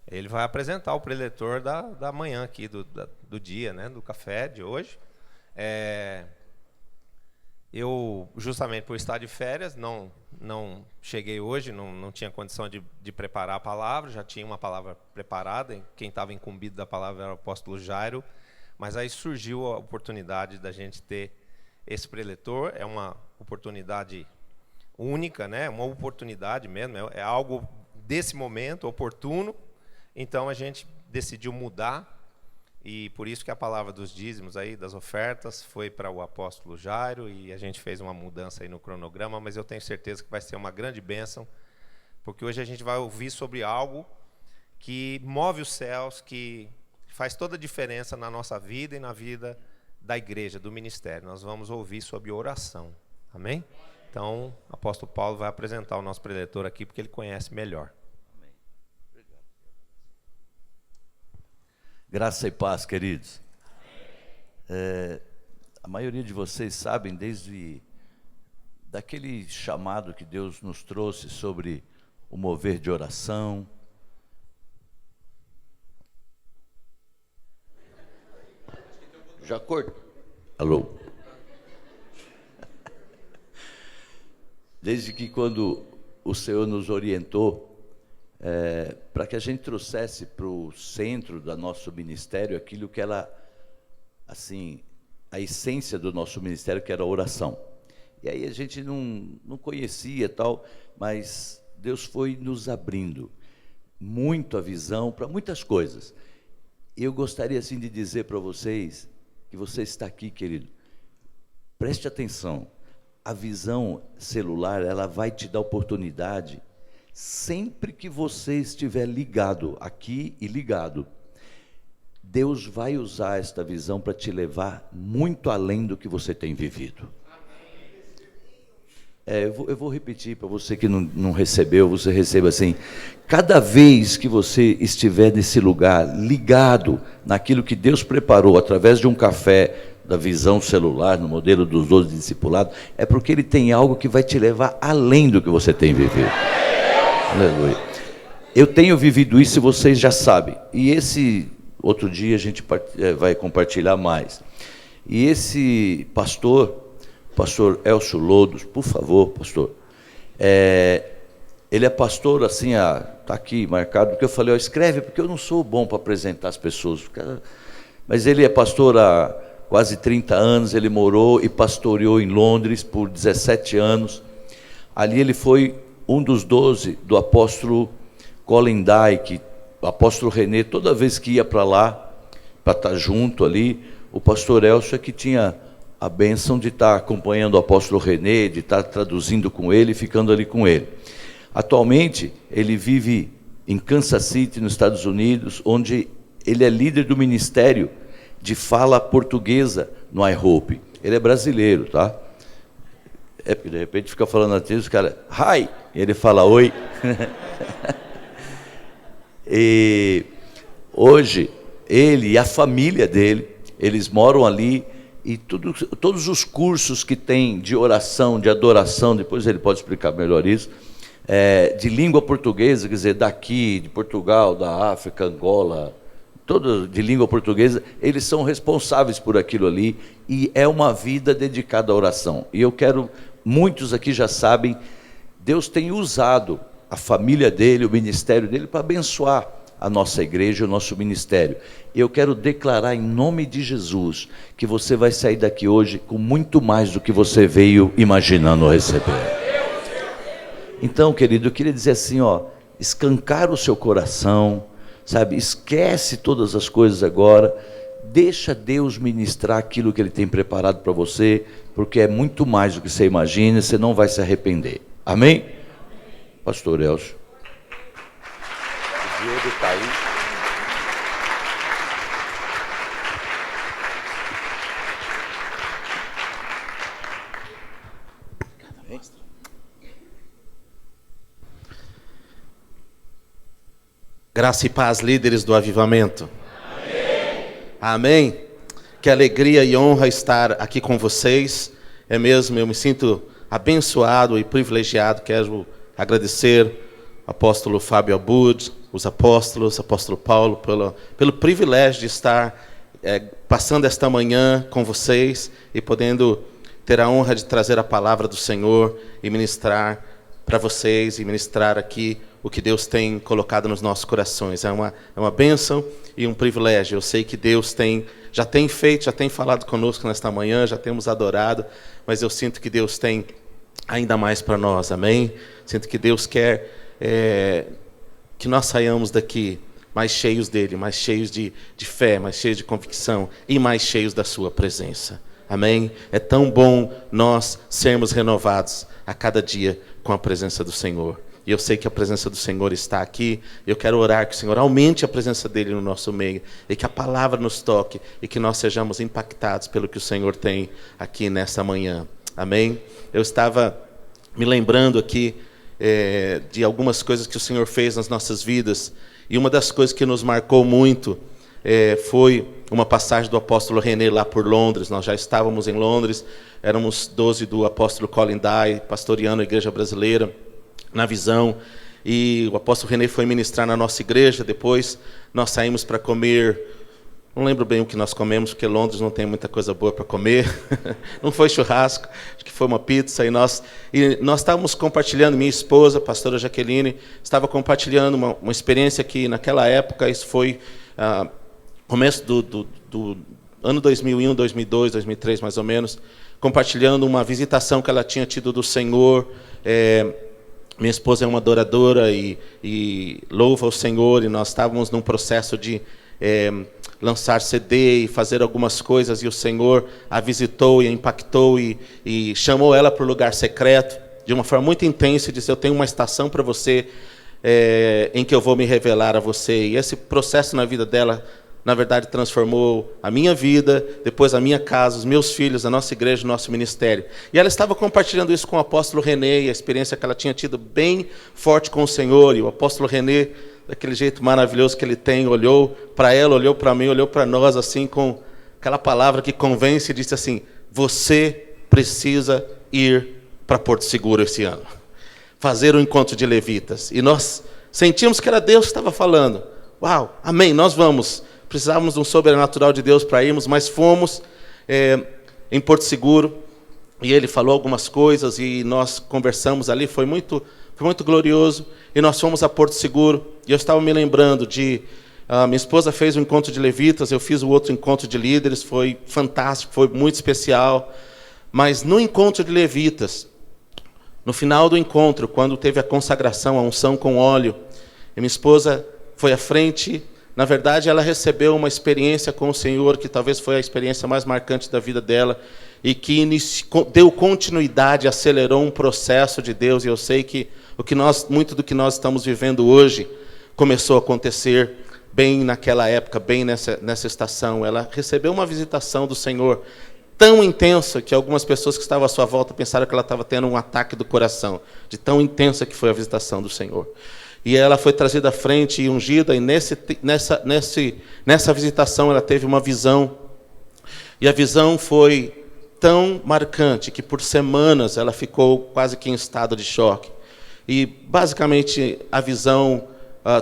Ele vai apresentar o preletor da manhã aqui, do dia, né, do café de hoje. Eu, justamente por estar de férias, não cheguei hoje, não tinha condição de preparar a palavra, já tinha uma palavra preparada, quem estava incumbido da palavra era o apóstolo Jairo, mas aí surgiu a oportunidade da gente ter esse preletor, é uma oportunidade única, né? Uma oportunidade mesmo, é algo desse momento, oportuno, então a gente decidiu mudar, e por isso que a palavra dos dízimos, aí, das ofertas, foi para o apóstolo Jairo, e a gente fez uma mudança aí no cronograma, mas eu tenho certeza que vai ser uma grande bênção, porque hoje a gente vai ouvir sobre algo que move os céus, que faz toda a diferença na nossa vida e na vida da igreja, do ministério. Nós vamos ouvir sobre oração. Amém? Então, o apóstolo Paulo vai apresentar o nosso preletor aqui, porque ele conhece melhor. Amém. Obrigado. Graça e paz, queridos. A maioria de vocês sabem, desde daquele chamado que Deus nos trouxe sobre o mover de oração. Já corto? Alô? Desde que quando o Senhor nos orientou para que a gente trouxesse para o centro do nosso ministério aquilo que era, assim, a essência do nosso ministério, que era a oração. E aí a gente não conhecia tal, mas Deus foi nos abrindo muito a visão para muitas coisas. Eu gostaria, assim, de dizer para vocês, que você está aqui, querido, preste atenção. A visão celular, ela vai te dar oportunidade, sempre que você estiver ligado aqui e ligado, Deus vai usar esta visão para te levar muito além do que você tem vivido. Eu vou repetir para você que não recebeu, você receba assim: cada vez que você estiver nesse lugar, ligado naquilo que Deus preparou através de um café, da visão celular, no modelo dos 12 discipulados, é porque Ele tem algo que vai te levar além do que você tem vivido. Aleluia. Eu tenho vivido isso e vocês já sabem. E esse outro dia a gente vai compartilhar mais. E esse pastor Elcio Lodos, por favor, pastor, ele é pastor, assim, está aqui marcado, porque eu falei, escreve, porque eu não sou bom para apresentar as pessoas. Mas ele é pastor há quase 30 anos, ele morou e pastoreou em Londres por 17 anos. Ali ele foi um dos 12 do apóstolo Colin Dyke, o apóstolo René, toda vez que ia para lá, para estar junto ali, o pastor Elcio é que tinha a bênção de estar acompanhando o apóstolo René, de estar traduzindo com ele, ficando ali com ele. Atualmente, ele vive em Kansas City, nos Estados Unidos, onde ele é líder do ministério de fala portuguesa no iHope. Ele é brasileiro, tá? Porque de repente fica falando assim, os caras, hi! E ele fala, oi. E hoje, ele e a família dele, eles moram ali, e todos os cursos que tem de oração, de adoração, depois ele pode explicar melhor isso, de língua portuguesa, quer dizer, daqui, de Portugal, da África, Angola, todos de língua portuguesa, eles são responsáveis por aquilo ali, e é uma vida dedicada à oração. E eu quero, muitos aqui já sabem, Deus tem usado a família dele, o ministério dele, para abençoar a nossa igreja, o nosso ministério. Eu quero declarar em nome de Jesus, que você vai sair daqui hoje com muito mais do que você veio imaginando receber. Então, querido, eu queria dizer assim, escancar o seu coração, sabe, esquece todas as coisas agora, deixa Deus ministrar aquilo que Ele tem preparado para você, porque é muito mais do que você imagina, você não vai se arrepender. Amém? Pastor Elcio. O Diego está aí. Graça e paz, líderes do avivamento. Amém. Amém. Que alegria e honra estar aqui com vocês. É mesmo, eu me sinto abençoado e privilegiado. Quero agradecer ao apóstolo Fábio Abud, os apóstolos, apóstolo Paulo, pelo privilégio de estar passando esta manhã com vocês e podendo ter a honra de trazer a palavra do Senhor e ministrar para vocês e ministrar aqui o que Deus tem colocado nos nossos corações. É uma bênção e um privilégio. Eu sei que Deus já tem feito, já tem falado conosco nesta manhã, já temos adorado, mas eu sinto que Deus tem ainda mais para nós, amém? Sinto que Deus quer que nós saiamos daqui mais cheios dele, mais cheios de fé, mais cheios de convicção e mais cheios da sua presença, amém? É tão bom nós sermos renovados a cada dia com a presença do Senhor. E eu sei que a presença do Senhor está aqui. Eu quero orar que o Senhor aumente a presença dele no nosso meio e que a palavra nos toque e que nós sejamos impactados pelo que o Senhor tem aqui nessa manhã. Amém? Eu estava me lembrando aqui de algumas coisas que o Senhor fez nas nossas vidas. E uma das coisas que nos marcou muito foi uma passagem do apóstolo René lá por Londres. Nós já estávamos em Londres, éramos 12 do apóstolo Colin Dye, pastoreando a igreja brasileira, na visão, e o apóstolo René foi ministrar na nossa igreja. Depois nós saímos para comer, não lembro bem o que nós comemos, porque Londres não tem muita coisa boa para comer, não foi churrasco, acho que foi uma pizza, e nós estávamos compartilhando, minha esposa, a pastora Jaqueline, estava compartilhando uma experiência que naquela época, isso foi começo do ano 2001, 2002, 2003 mais ou menos, compartilhando uma visitação que ela tinha tido do Senhor. Minha esposa é uma adoradora e louva o Senhor, e nós estávamos num processo de lançar CD e fazer algumas coisas, e o Senhor a visitou e a impactou e chamou ela para o lugar secreto, de uma forma muito intensa, e disse: eu tenho uma estação para você, em que eu vou me revelar a você. E esse processo na vida dela, na verdade, transformou a minha vida, depois a minha casa, os meus filhos, a nossa igreja, o nosso ministério. E ela estava compartilhando isso com o apóstolo René, e a experiência que ela tinha tido bem forte com o Senhor. E o apóstolo René, daquele jeito maravilhoso que ele tem, olhou para ela, olhou para mim, olhou para nós, assim, com aquela palavra que convence, e disse assim: você precisa ir para Porto Seguro esse ano, fazer um encontro de levitas. E nós sentimos que era Deus que estava falando. Uau, amém, nós vamos. Precisávamos de um sobrenatural de Deus para irmos, mas fomos em Porto Seguro, e ele falou algumas coisas, e nós conversamos ali, foi muito glorioso, e nós fomos a Porto Seguro, e eu estava me lembrando minha esposa fez um encontro de levitas, eu fiz o outro encontro de líderes, foi fantástico, foi muito especial, mas no encontro de levitas, no final do encontro, quando teve a consagração, a unção com óleo, e minha esposa foi à frente. Na verdade, ela recebeu uma experiência com o Senhor, que talvez foi a experiência mais marcante da vida dela, e que deu continuidade, acelerou um processo de Deus. E eu sei que muito do que nós estamos vivendo hoje começou a acontecer bem naquela época, bem nessa estação. Ela recebeu uma visitação do Senhor tão intensa que algumas pessoas que estavam à sua volta pensaram que ela estava tendo um ataque do coração, de tão intensa que foi a visitação do Senhor. E ela foi trazida à frente e ungida, e nessa visitação ela teve uma visão. E a visão foi tão marcante que por semanas ela ficou quase que em estado de choque. E basicamente a visão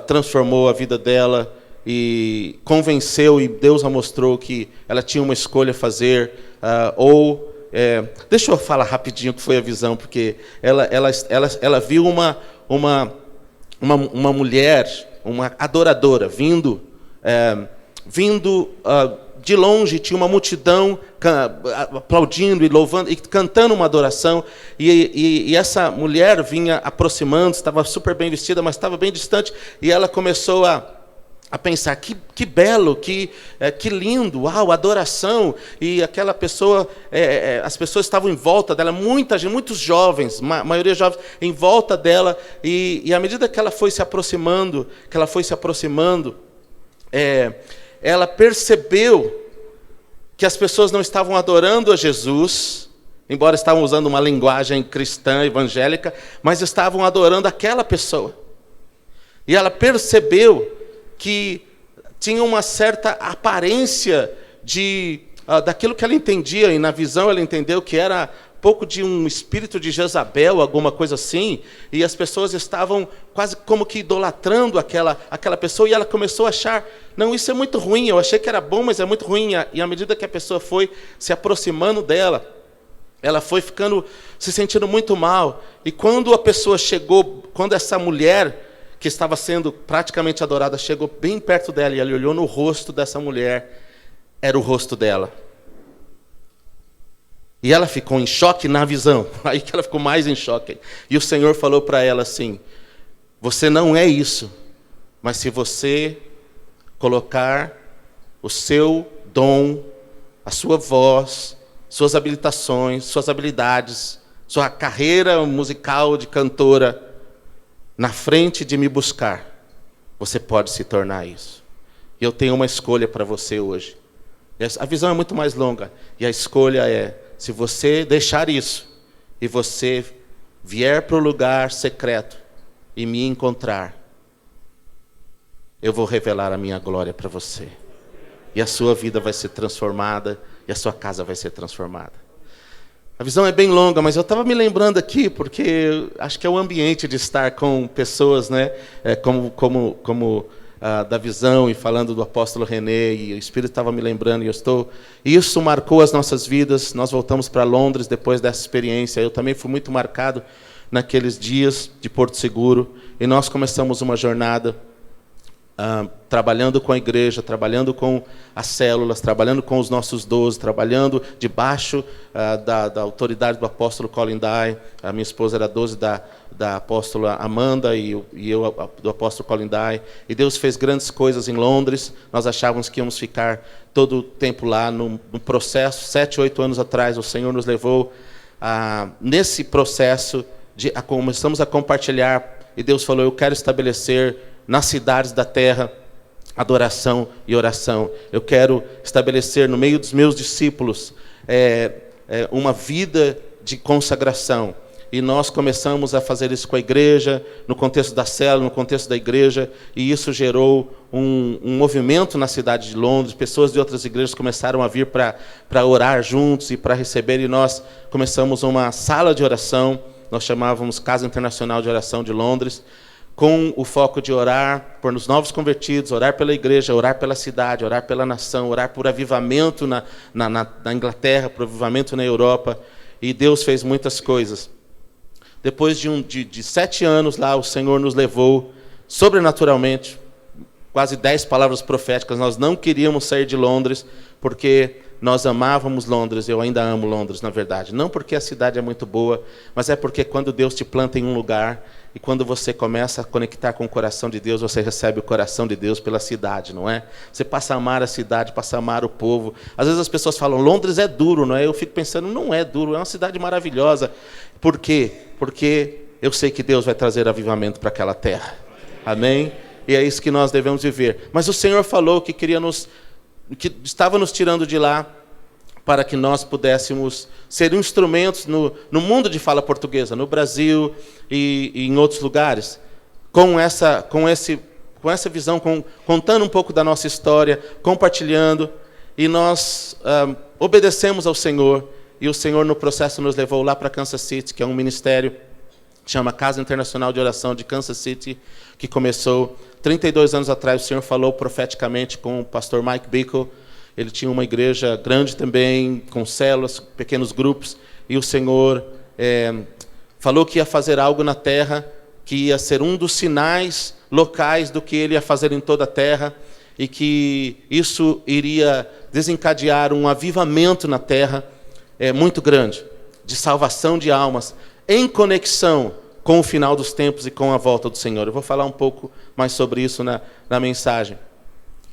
transformou a vida dela e convenceu, e Deus a mostrou que ela tinha uma escolha a fazer, deixa eu falar rapidinho o que foi a visão, porque ela viu uma mulher, uma adoradora, vindo de longe, tinha uma multidão aplaudindo e louvando e cantando uma adoração, e essa mulher vinha aproximando, estava super bem vestida, mas estava bem distante, e ela começou a pensar: que belo, que lindo, uau, adoração. E aquela pessoa, as pessoas estavam em volta dela, muita gente, muitos jovens, maioria jovens, em volta dela, e à medida que ela foi se aproximando, ela percebeu que as pessoas não estavam adorando a Jesus, embora estavam usando uma linguagem cristã, evangélica, mas estavam adorando aquela pessoa. E ela percebeu que tinha uma certa aparência daquilo que ela entendia, e na visão ela entendeu que era pouco de um espírito de Jezabel, alguma coisa assim, e as pessoas estavam quase como que idolatrando aquela pessoa, e ela começou a achar, não, isso é muito ruim, eu achei que era bom, mas é muito ruim. E à medida que a pessoa foi se aproximando dela, ela foi se sentindo muito mal. E quando a pessoa chegou, quando essa mulher que estava sendo praticamente adorada chegou bem perto dela, e ela olhou no rosto dessa mulher, era o rosto dela. E ela ficou em choque na visão. Aí que ela ficou mais em choque. E o Senhor falou para ela assim: você não é isso, mas se você colocar o seu dom, a sua voz, suas habilitações, suas habilidades, sua carreira musical de cantora na frente de me buscar, você pode se tornar isso. E eu tenho uma escolha para você hoje. A visão é muito mais longa. E a escolha é: se você deixar isso e você vier para o lugar secreto e me encontrar, eu vou revelar a minha glória para você. E a sua vida vai ser transformada, e a sua casa vai ser transformada. A visão é bem longa, mas eu estava me lembrando aqui, porque acho que é o ambiente de estar com pessoas, né, como da visão, e falando do apóstolo René, e o Espírito estava me lembrando, e isso marcou as nossas vidas. Nós voltamos para Londres depois dessa experiência. Eu também fui muito marcado naqueles dias de Porto Seguro, e nós começamos uma jornada trabalhando com a igreja, trabalhando com as células, trabalhando com os nossos 12, trabalhando debaixo da autoridade do apóstolo Colin Dye. A minha esposa era 12 da apóstola Amanda, e eu do apóstolo Colin Dye. E Deus fez grandes coisas em Londres. Nós achávamos que íamos ficar todo o tempo lá no processo. 7, 8 anos atrás, o Senhor nos levou nesse processo, começamos a compartilhar, e Deus falou: eu quero estabelecer nas cidades da terra adoração e oração. Eu quero estabelecer no meio dos meus discípulos uma vida de consagração. E nós começamos a fazer isso com a igreja, no contexto da célula, no contexto da igreja, e isso gerou um movimento na cidade de Londres. Pessoas de outras igrejas começaram a vir para orar juntos e para receber, e nós começamos uma sala de oração, nós chamávamos Casa Internacional de Oração de Londres, com o foco de orar por os novos convertidos, orar pela igreja, orar pela cidade, orar pela nação, orar por avivamento na Inglaterra, por avivamento na Europa. E Deus fez muitas coisas. Depois de 7 anos lá, o Senhor nos levou sobrenaturalmente, quase 10 palavras proféticas. Nós não queríamos sair de Londres, porque nós amávamos Londres. Eu ainda amo Londres, na verdade. Não porque a cidade é muito boa, mas é porque quando Deus te planta em um lugar, e quando você começa a conectar com o coração de Deus, você recebe o coração de Deus pela cidade, não é? Você passa a amar a cidade, passa a amar o povo. Às vezes as pessoas falam: Londres é duro, não é? Eu fico pensando: não é duro, é uma cidade maravilhosa. Por quê? Porque eu sei que Deus vai trazer avivamento para aquela terra. Amém? E é isso que nós devemos viver. Mas o Senhor falou que que estava nos tirando de lá para que nós pudéssemos ser instrumentos no mundo de fala portuguesa, no Brasil e em outros lugares, com essa visão, contando um pouco da nossa história, compartilhando. E nós obedecemos ao Senhor, e o Senhor no processo nos levou lá para Kansas City, que é um ministério que chama Casa Internacional de Oração de Kansas City, que começou 32 anos atrás. O Senhor falou profeticamente com o pastor Mike Bickle. Ele tinha uma igreja grande também, com células, pequenos grupos, e o Senhor falou que ia fazer algo na terra, que ia ser um dos sinais locais do que Ele ia fazer em toda a terra, e que isso iria desencadear um avivamento na terra muito grande, de salvação de almas, em conexão com o final dos tempos e com a volta do Senhor. Eu vou falar um pouco mais sobre isso na mensagem.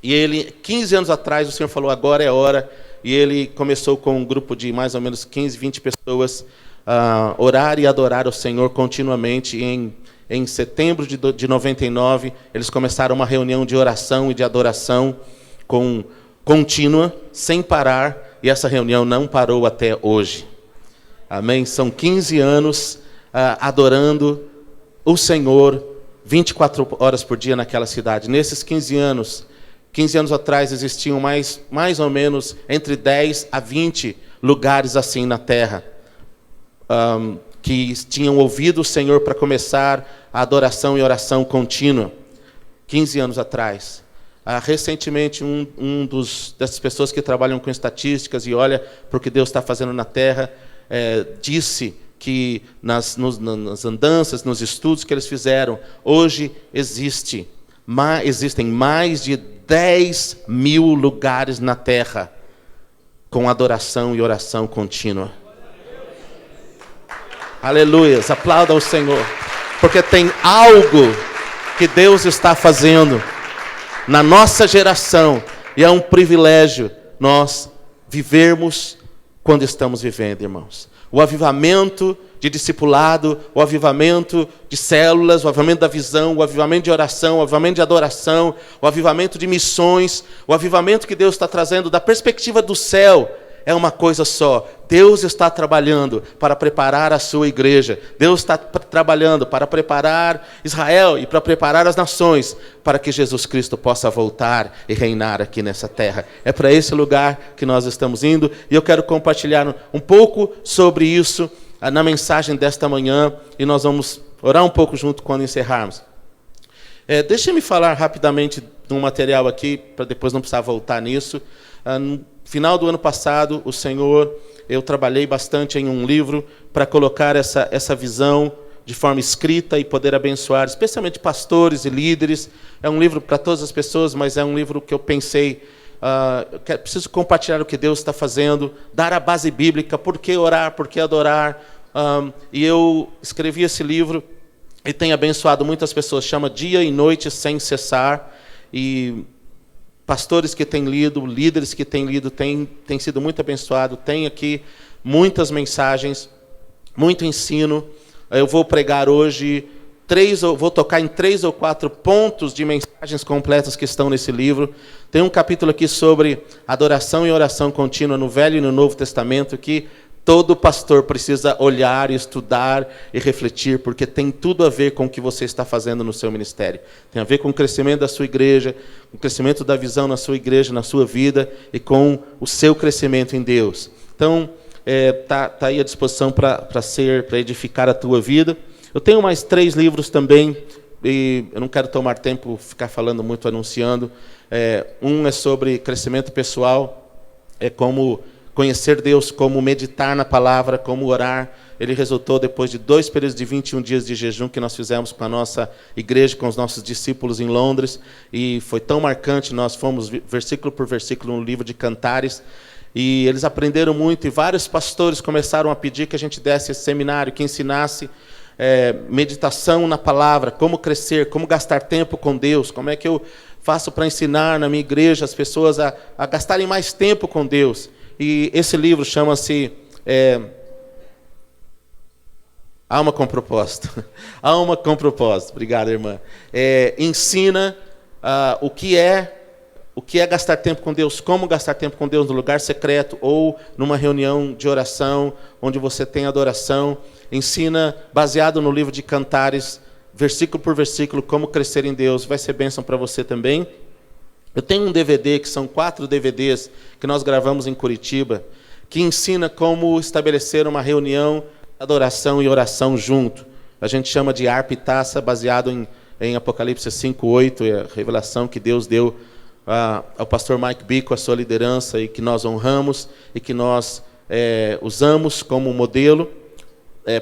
E ele, 15 anos atrás, o Senhor falou: agora é hora. E ele começou com um grupo de mais ou menos 15, 20 pessoas a orar e adorar o Senhor continuamente. Em setembro de 99, eles começaram uma reunião de oração e de adoração contínua, sem parar. E essa reunião não parou até hoje. Amém? São 15 anos adorando o Senhor 24 horas por dia naquela cidade. Nesses 15 anos atrás, existiam mais ou menos entre 10 a 20 lugares assim na terra. que tinham ouvido o Senhor para começar a adoração e oração contínua, 15 anos atrás. Recentemente, dessas pessoas que trabalham com estatísticas e olha para o que Deus está fazendo na Terra, disse que nas andanças, nos estudos que eles fizeram, hoje existem mais de 10 mil lugares na Terra com adoração e oração contínua. Aleluia, aplauda ao Senhor, porque tem algo que Deus está fazendo na nossa geração, e é um privilégio nós vivermos quando estamos vivendo, irmãos. O avivamento de discipulado, o avivamento de células, o avivamento da visão, o avivamento de oração, o avivamento de adoração, o avivamento de missões, o avivamento que Deus está trazendo da perspectiva do céu, é uma coisa só. Deus está trabalhando para preparar a sua igreja. Deus está trabalhando para preparar Israel e para preparar as nações para que Jesus Cristo possa voltar e reinar aqui nessa terra. É para esse lugar que nós estamos indo e eu quero compartilhar um pouco sobre isso na mensagem desta manhã e nós vamos orar um pouco junto quando encerrarmos. Deixa-me falar rapidamente de um material aqui, para depois não precisar voltar nisso. No final do ano passado, eu trabalhei bastante em um livro para colocar essa visão de forma escrita e poder abençoar, especialmente pastores e líderes. É um livro para todas as pessoas, mas é um livro que eu pensei, preciso compartilhar o que Deus está fazendo, dar a base bíblica, por que orar, por que adorar. E eu escrevi esse livro e tem abençoado muitas pessoas, chama Dia e Noite Sem Cessar, e pastores que têm lido, líderes que têm lido, têm sido muito abençoado. Tem aqui muitas mensagens, muito ensino. Eu vou pregar hoje vou tocar em 3 ou 4 pontos de mensagens completas que estão nesse livro. Tem um capítulo aqui sobre adoração e oração contínua no Velho e no Novo Testamento, que todo pastor precisa olhar, estudar e refletir, porque tem tudo a ver com o que você está fazendo no seu ministério. Tem a ver com o crescimento da sua igreja, com o crescimento da visão na sua igreja, na sua vida, e com o seu crescimento em Deus. Então, tá aí à disposição para edificar a tua vida. Eu tenho mais 3 livros também, e eu não quero tomar tempo, ficar falando muito, anunciando. Um é sobre crescimento pessoal, como conhecer Deus, como meditar na palavra, como orar. Ele resultou depois de 2 períodos de 21 dias de jejum que nós fizemos com a nossa igreja, com os nossos discípulos em Londres, e foi tão marcante. Nós fomos versículo por versículo no livro de Cantares, e eles aprenderam muito, e vários pastores começaram a pedir que a gente desse esse seminário, que ensinasse meditação na palavra, como crescer, como gastar tempo com Deus, como é que eu faço para ensinar na minha igreja as pessoas a gastarem mais tempo com Deus. E esse livro chama-se Alma com Propósito. Alma com Propósito. Obrigado, irmã. Ensina o que é gastar tempo com Deus, como gastar tempo com Deus no lugar secreto ou numa reunião de oração, onde você tem adoração. Ensina, baseado no livro de Cantares, versículo por versículo, como crescer em Deus. Vai ser bênção para você também. Eu tenho um DVD, que são 4 DVDs, que nós gravamos em Curitiba, que ensina como estabelecer uma reunião de adoração e oração junto. A gente chama de harpa e taça, baseado em Apocalipse 5:8, e a revelação que Deus deu ao pastor Mike Bico, a sua liderança, e que nós honramos, e que nós usamos como modelo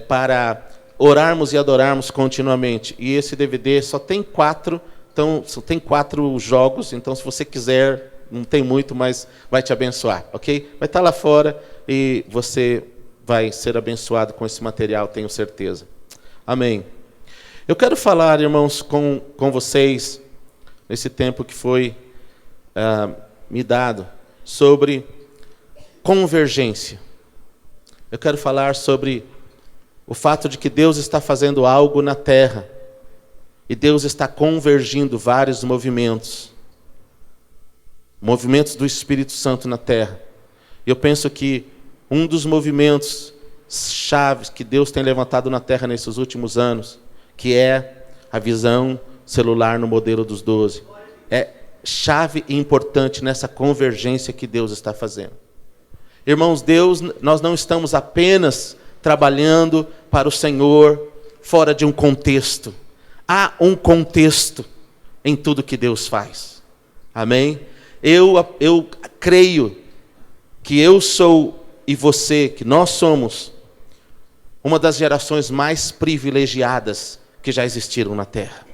para orarmos e adorarmos continuamente. E esse DVD só tem 4. Então, só tem 4 jogos, então se você quiser, não tem muito, mas vai te abençoar, ok? Vai estar lá fora e você vai ser abençoado com esse material, tenho certeza. Amém. Eu quero falar, irmãos, com vocês, nesse tempo que foi me dado, sobre convergência. Eu quero falar sobre o fato de que Deus está fazendo algo na terra, e Deus está convergindo vários movimentos do Espírito Santo na terra. E eu penso que um dos movimentos chaves que Deus tem levantado na terra nesses últimos anos, que é a visão celular no modelo dos 12, é chave e importante nessa convergência que Deus está fazendo. Irmãos, nós não estamos apenas trabalhando para o Senhor fora de um contexto. Há um contexto em tudo que Deus faz. Amém? Eu creio que eu sou e você, que nós somos uma das gerações mais privilegiadas que já existiram na Terra.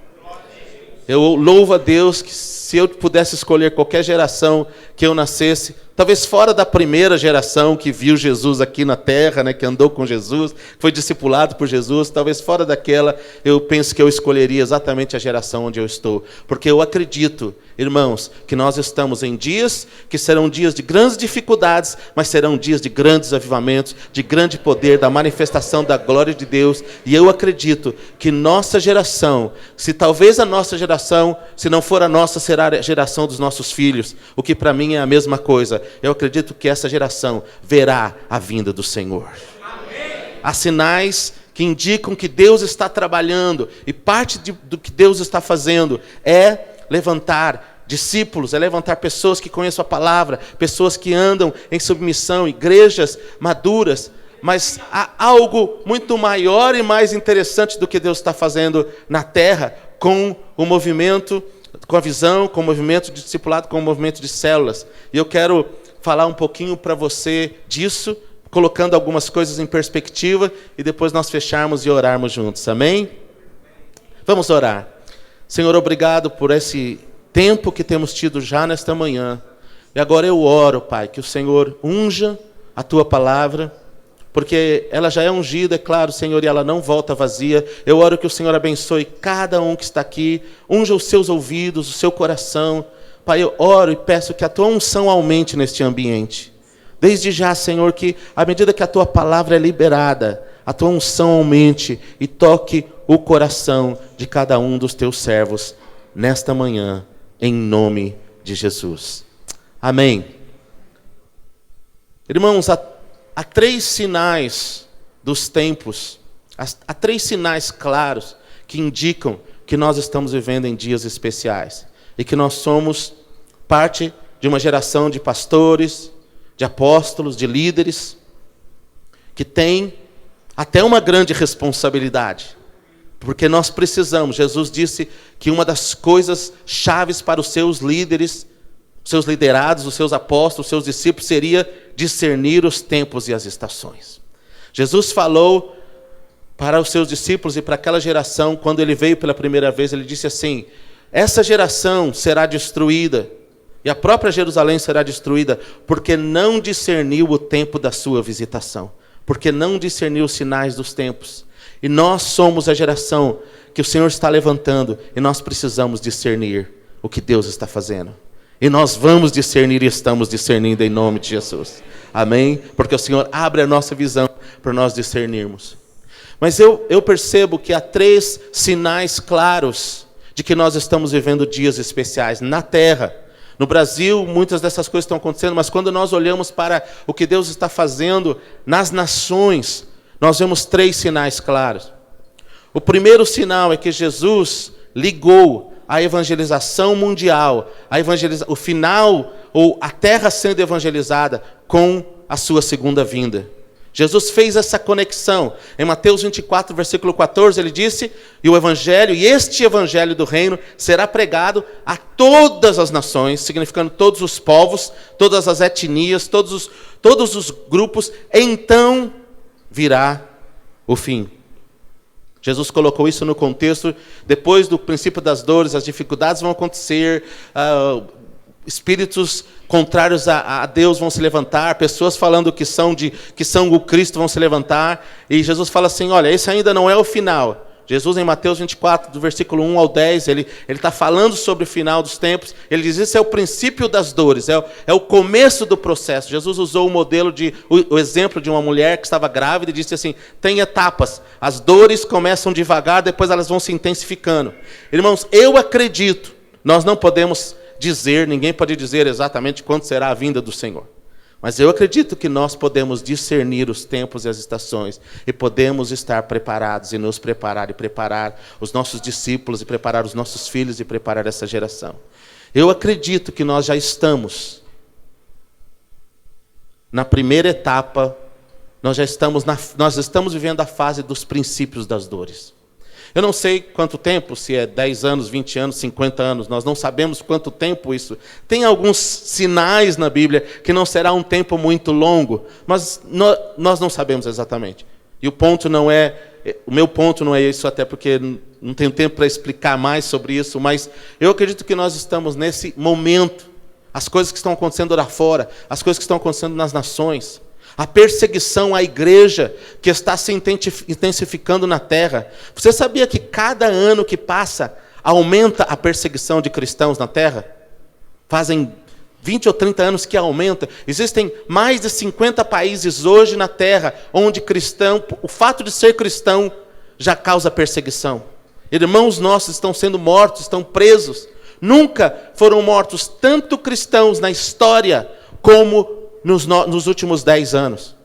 Eu louvo a Deus que se eu pudesse escolher qualquer geração que eu nascesse, talvez fora da primeira geração que viu Jesus aqui na Terra, né, que andou com Jesus, que foi discipulado por Jesus, talvez fora daquela, eu penso que eu escolheria exatamente a geração onde eu estou. Porque eu acredito, irmãos, que nós estamos em dias que serão dias de grandes dificuldades, mas serão dias de grandes avivamentos, de grande poder, da manifestação da glória de Deus. E eu acredito que nossa geração, se talvez a nossa geração, se não for a nossa, será a geração dos nossos filhos, o que para mim é a mesma coisa. Eu acredito que essa geração verá a vinda do Senhor. Amém. Há sinais que indicam que Deus está trabalhando, e parte do que Deus está fazendo é levantar discípulos, é levantar pessoas que conheçam a palavra, pessoas que andam em submissão, igrejas maduras. Mas há algo muito maior e mais interessante do que Deus está fazendo na terra com o movimento, com a visão, com o movimento de discipulado, com o movimento de células. E eu quero falar um pouquinho para você disso, colocando algumas coisas em perspectiva, e depois nós fecharmos e orarmos juntos. Amém? Vamos orar. Senhor, obrigado por esse tempo que temos tido já nesta manhã. E agora eu oro, Pai, que o Senhor unja a Tua palavra, porque ela já é ungida, é claro, Senhor, e ela não volta vazia. Eu oro que o Senhor abençoe cada um que está aqui, unja os seus ouvidos, o seu coração. Pai, eu oro e peço que a Tua unção aumente neste ambiente. Desde já, Senhor, que à medida que a Tua palavra é liberada, a Tua unção aumente e toque o coração de cada um dos Teus servos nesta manhã, em nome de Jesus. Amém. Irmãos, há 3 sinais dos tempos, há 3 sinais claros que indicam que nós estamos vivendo em dias especiais e que nós somos parte de uma geração de pastores, de apóstolos, de líderes, que tem até uma grande responsabilidade, porque nós precisamos. Jesus disse que uma das coisas chaves para os seus líderes, os seus liderados, os seus apóstolos, os seus discípulos, seria discernir os tempos e as estações. Jesus falou para os seus discípulos e para aquela geração, quando ele veio pela primeira vez, ele disse assim: essa geração será destruída, e a própria Jerusalém será destruída, porque não discerniu o tempo da sua visitação, porque não discerniu os sinais dos tempos. E nós somos a geração que o Senhor está levantando, e nós precisamos discernir o que Deus está fazendo. E nós vamos discernir e estamos discernindo em nome de Jesus. Amém? Porque o Senhor abre a nossa visão para nós discernirmos. Mas eu percebo que há 3 sinais claros de que nós estamos vivendo dias especiais na terra. No Brasil, muitas dessas coisas estão acontecendo, mas quando nós olhamos para o que Deus está fazendo nas nações, nós vemos 3 sinais claros. O primeiro sinal é que Jesus ligou a evangelização mundial, o final, ou a terra sendo evangelizada, com a sua segunda vinda. Jesus fez essa conexão. Em Mateus 24, versículo 14, ele disse: e este evangelho do reino será pregado a todas as nações, significando todos os povos, todas as etnias, todos os grupos, então virá o fim. Jesus colocou isso no contexto, depois do princípio das dores, as dificuldades vão acontecer, espíritos contrários a Deus vão se levantar, pessoas falando que são o Cristo vão se levantar, e Jesus fala assim: olha, esse ainda não é o final. Jesus, em Mateus 24, do versículo 1 ao 10, ele está falando sobre o final dos tempos. Ele diz: isso é o princípio das dores, é o começo do processo. Jesus usou o exemplo de uma mulher que estava grávida e disse assim: tem etapas, as dores começam devagar, depois elas vão se intensificando. Irmãos, eu acredito, nós não podemos dizer, ninguém pode dizer exatamente quando será a vinda do Senhor. Mas eu acredito que nós podemos discernir os tempos e as estações, e podemos estar preparados e nos preparar, e preparar os nossos discípulos, e preparar os nossos filhos, e preparar essa geração. Eu acredito que nós já estamos na primeira etapa, nós estamos vivendo a fase dos princípios das dores. Eu não sei quanto tempo, se é 10 anos, 20 anos, 50 anos, nós não sabemos quanto tempo isso. Tem alguns sinais na Bíblia que não será um tempo muito longo, mas nós não sabemos exatamente. E o meu ponto não é isso, até porque não tenho tempo para explicar mais sobre isso, mas eu acredito que nós estamos nesse momento, as coisas que estão acontecendo lá fora, as coisas que estão acontecendo nas nações, a perseguição à igreja que está se intensificando na terra. Você sabia que cada ano que passa aumenta a perseguição de cristãos na terra? Fazem 20 ou 30 anos que aumenta. Existem mais de 50 países hoje na terra onde o fato de ser cristão já causa perseguição. Irmãos nossos estão sendo mortos, estão presos. Nunca foram mortos tanto cristãos na história como nos últimos 10 anos.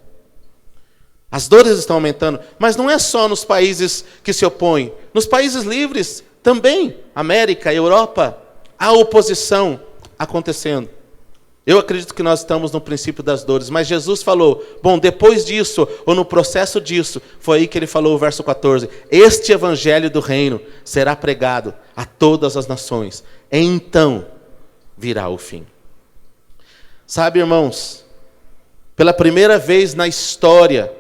As dores estão aumentando, mas não é só nos países que se opõem. Nos países livres também, América, Europa, há oposição acontecendo. Eu acredito que nós estamos no princípio das dores, mas Jesus falou, depois disso, ou no processo disso, foi aí que ele falou o verso 14, este evangelho do reino será pregado a todas as nações, então virá o fim. Sabe, irmãos, pela primeira vez na história,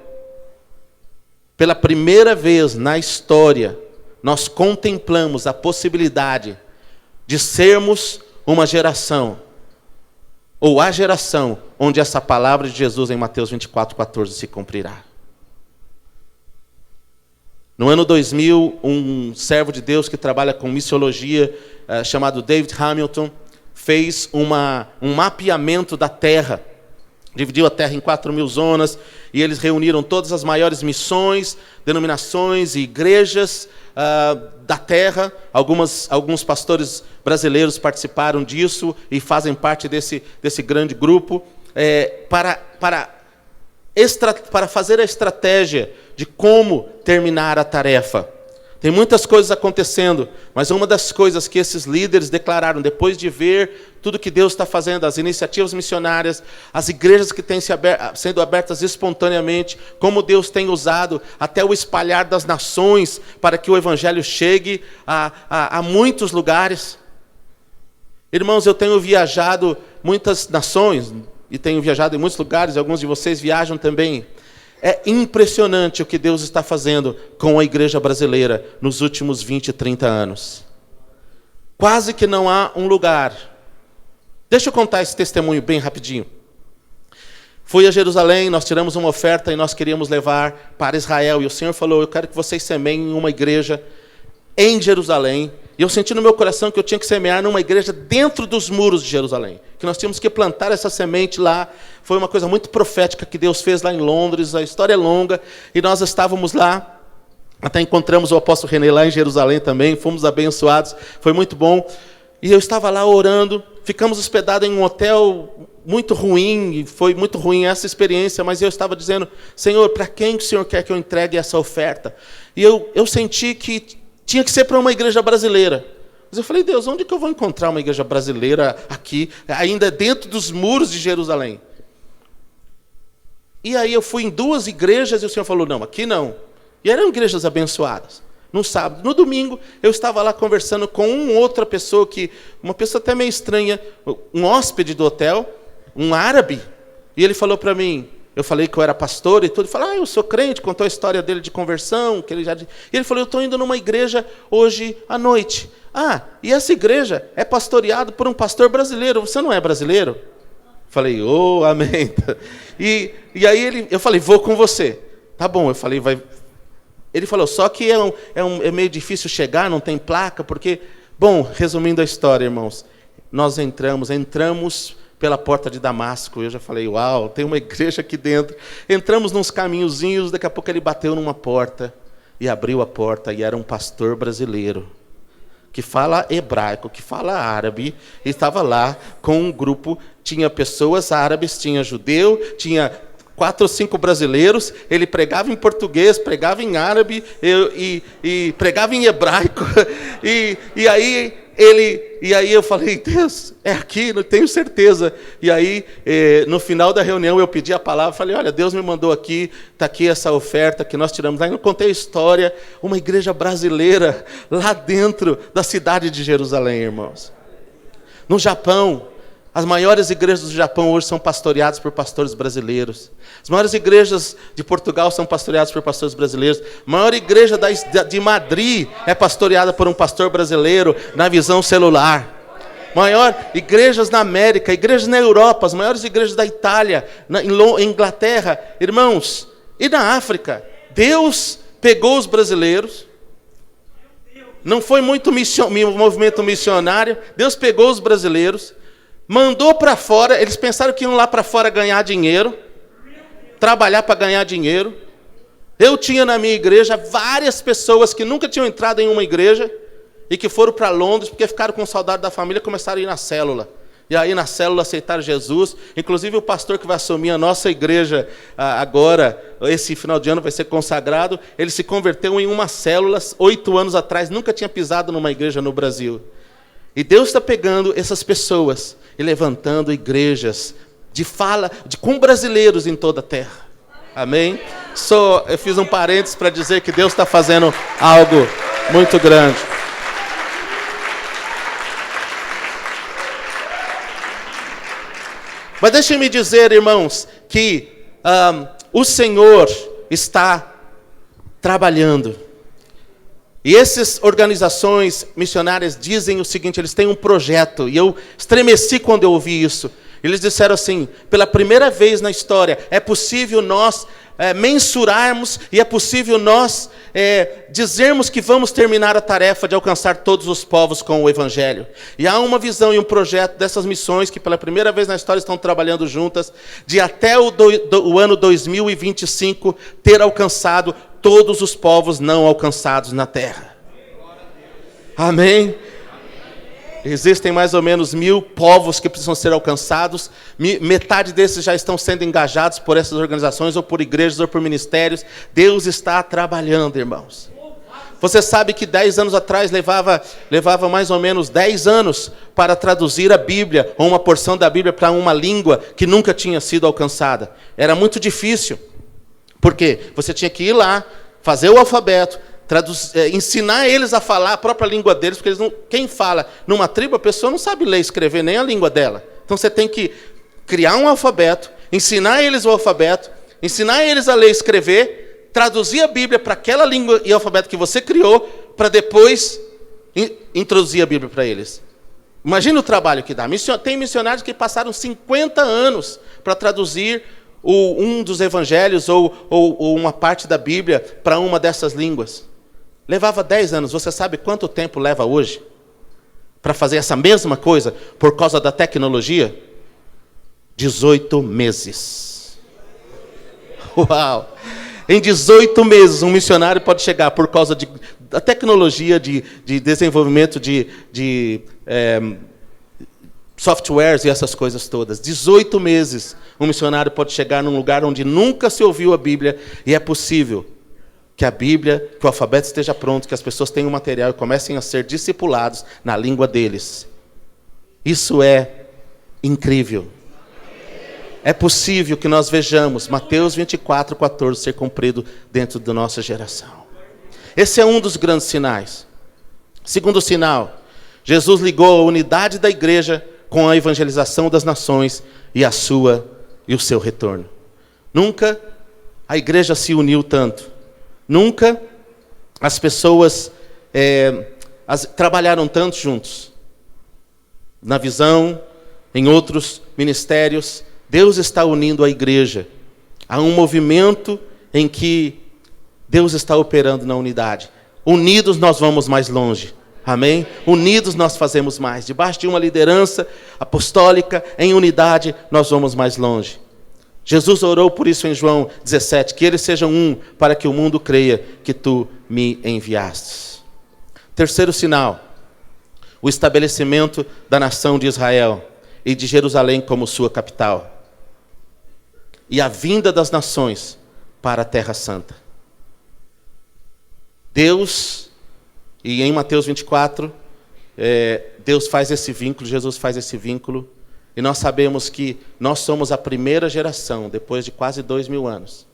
nós contemplamos a possibilidade de sermos uma geração, ou a geração, onde essa palavra de Jesus em Mateus 24:14 se cumprirá. No ano 2000, um servo de Deus que trabalha com missiologia, chamado David Hamilton, fez um mapeamento da terra. Dividiu a terra em 4.000 zonas, e eles reuniram todas as maiores missões, denominações e igrejas da terra. Alguns pastores brasileiros participaram disso e fazem parte desse grande grupo, para fazer a estratégia de como terminar a tarefa. Tem muitas coisas acontecendo, mas uma das coisas que esses líderes declararam, depois de ver tudo que Deus está fazendo, as iniciativas missionárias, as igrejas que têm sendo abertas espontaneamente, como Deus tem usado até o espalhar das nações para que o evangelho chegue a muitos lugares. Irmãos, eu tenho viajado muitas nações, e tenho viajado em muitos lugares, alguns de vocês viajam também. É impressionante o que Deus está fazendo com a igreja brasileira nos últimos 20, 30 anos. Quase que não há um lugar. Deixa eu contar esse testemunho bem rapidinho. Fui a Jerusalém, nós tiramos uma oferta e nós queríamos levar para Israel. E o Senhor falou, eu quero que vocês semeiem uma igreja em Jerusalém. E eu senti no meu coração que eu tinha que semear numa igreja dentro dos muros de Jerusalém. Que nós tínhamos que plantar essa semente lá. Foi uma coisa muito profética que Deus fez lá em Londres. A história é longa. E nós estávamos lá. Até encontramos o apóstolo René lá em Jerusalém também. Fomos abençoados. Foi muito bom. E eu estava lá orando. Ficamos hospedados em um hotel muito ruim. E foi muito ruim essa experiência. Mas eu estava dizendo, Senhor, para quem o Senhor quer que eu entregue essa oferta? E eu senti que tinha que ser para uma igreja brasileira. Mas eu falei, Deus, onde que eu vou encontrar uma igreja brasileira aqui, ainda dentro dos muros de Jerusalém? E aí eu fui em 2 igrejas e o Senhor falou, não, aqui não. E eram igrejas abençoadas. No sábado, no domingo, eu estava lá conversando com outra pessoa, uma pessoa até meio estranha, um hóspede do hotel, um árabe, e ele falou para mim, eu falei que eu era pastor e tudo, ele falou, eu sou crente, contou a história dele de conversão, e ele falou, eu estou indo numa igreja hoje à noite. E essa igreja é pastoreada por um pastor brasileiro, você não é brasileiro? Falei, amém. E aí eu falei, vou com você. Tá bom, eu falei, vai. Ele falou, só que é meio difícil chegar, não tem placa, porque... Bom, resumindo a história, irmãos, nós entramos pela porta de Damasco. Eu já falei, uau, tem uma igreja aqui dentro. Entramos nos caminhozinhos, daqui a pouco ele bateu numa porta e abriu a porta, e era um pastor brasileiro que fala hebraico, que fala árabe, e estava lá com um grupo, tinha pessoas árabes, tinha judeu, tinha 4 ou 5 brasileiros, ele pregava em português, pregava em árabe e pregava em hebraico, e aí E aí eu falei, Deus, é aqui, não tenho certeza. E aí, no final da reunião, eu pedi a palavra, falei, olha, Deus me mandou aqui, está aqui essa oferta que nós tiramos. Aí eu contei a história, uma igreja brasileira, lá dentro da cidade de Jerusalém, irmãos. No Japão, as maiores igrejas do Japão hoje são pastoreadas por pastores brasileiros. As maiores igrejas de Portugal são pastoreadas por pastores brasileiros. A maior igreja de Madrid é pastoreada por um pastor brasileiro na visão celular. Maior igrejas na América, igrejas na Europa, as maiores igrejas da Itália, em Inglaterra, irmãos, e na África. Deus pegou os brasileiros. Não foi muito movimento missionário. Deus pegou os brasileiros, mandou para fora. Eles pensaram que iam lá para fora ganhar dinheiro, trabalhar para ganhar dinheiro. Eu tinha na minha igreja várias pessoas que nunca tinham entrado em uma igreja e que foram para Londres porque ficaram com saudade da família e começaram a ir na célula. E aí na célula aceitaram Jesus. Inclusive o pastor que vai assumir a nossa igreja agora, esse final de ano vai ser consagrado. Ele se converteu em uma célula 8 anos atrás, nunca tinha pisado numa igreja no Brasil. E Deus está pegando essas pessoas e levantando igrejas com brasileiros em toda a terra. Amém? Eu fiz um parênteses para dizer que Deus está fazendo algo muito grande. Mas deixem-me dizer, irmãos, que o Senhor está trabalhando. E essas organizações missionárias dizem o seguinte, eles têm um projeto, e eu estremeci quando eu ouvi isso. Eles disseram assim, pela primeira vez na história, é possível nós mensurarmos e é possível nós dizermos que vamos terminar a tarefa de alcançar todos os povos com o Evangelho. E há uma visão e um projeto dessas missões que pela primeira vez na história estão trabalhando juntas, de até o ano 2025 ter alcançado todos os povos não alcançados na terra. Amém? Existem mais ou menos 1000 povos que precisam ser alcançados. Metade desses já estão sendo engajados por essas organizações, ou por igrejas, ou por ministérios. Deus está trabalhando, irmãos. Você sabe que 10 anos atrás levava mais ou menos 10 anos para traduzir a Bíblia, ou uma porção da Bíblia para uma língua que nunca tinha sido alcançada. Era muito difícil. Por quê? Você tinha que ir lá, fazer o alfabeto, ensinar eles a falar a própria língua deles, porque quem fala numa tribo, a pessoa não sabe ler e escrever nem a língua dela. Então você tem que criar um alfabeto, ensinar eles o alfabeto, ensinar eles a ler e escrever, traduzir a Bíblia para aquela língua e alfabeto que você criou, para depois introduzir a Bíblia para eles. Imagina o trabalho que dá. Tem missionários que passaram 50 anos para traduzir um dos evangelhos ou uma parte da Bíblia para uma dessas línguas. Levava 10 anos. Você sabe quanto tempo leva hoje para fazer essa mesma coisa por causa da tecnologia? 18 meses. Uau! Em 18 meses, um missionário pode chegar por causa da tecnologia de desenvolvimento de softwares e essas coisas todas. 18 meses, um missionário pode chegar num lugar onde nunca se ouviu a Bíblia, e é possível que a Bíblia, que o alfabeto esteja pronto, que as pessoas tenham material e comecem a ser discipulados na língua deles. Isso é incrível. É possível que nós vejamos Mateus 24:14 ser cumprido dentro da nossa geração. Esse é um dos grandes sinais. Segundo sinal, Jesus ligou a unidade da igreja com a evangelização das nações e o seu retorno. Nunca a igreja se uniu tanto. Nunca as pessoas trabalharam tanto juntos. Na visão, em outros ministérios, Deus está unindo a igreja. Há um movimento em que Deus está operando na unidade. Unidos nós vamos mais longe. Amém? Unidos nós fazemos mais. Debaixo de uma liderança apostólica, em unidade, nós vamos mais longe. Jesus orou por isso em João 17, que eles sejam um, para que o mundo creia que tu me enviastes. Terceiro sinal, o estabelecimento da nação de Israel e de Jerusalém como sua capital. E a vinda das nações para a Terra Santa. Deus, e em Mateus 24, Deus faz esse vínculo, Jesus faz esse vínculo, e nós sabemos que nós somos a primeira geração, depois de quase 2000 anos.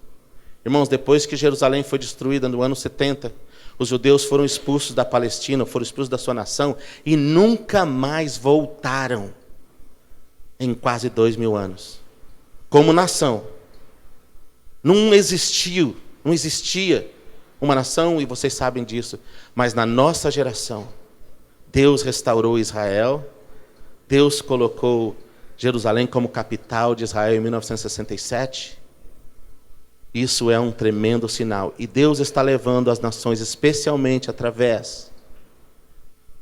Irmãos, depois que Jerusalém foi destruída no ano 70, os judeus foram expulsos da Palestina, foram expulsos da sua nação, e nunca mais voltaram em quase 2000 anos. Como nação. Não existia uma nação, e vocês sabem disso, mas na nossa geração, Deus restaurou Israel, Deus colocou Jerusalém como capital de Israel em 1967. Isso é um tremendo sinal. E Deus está levando as nações, especialmente através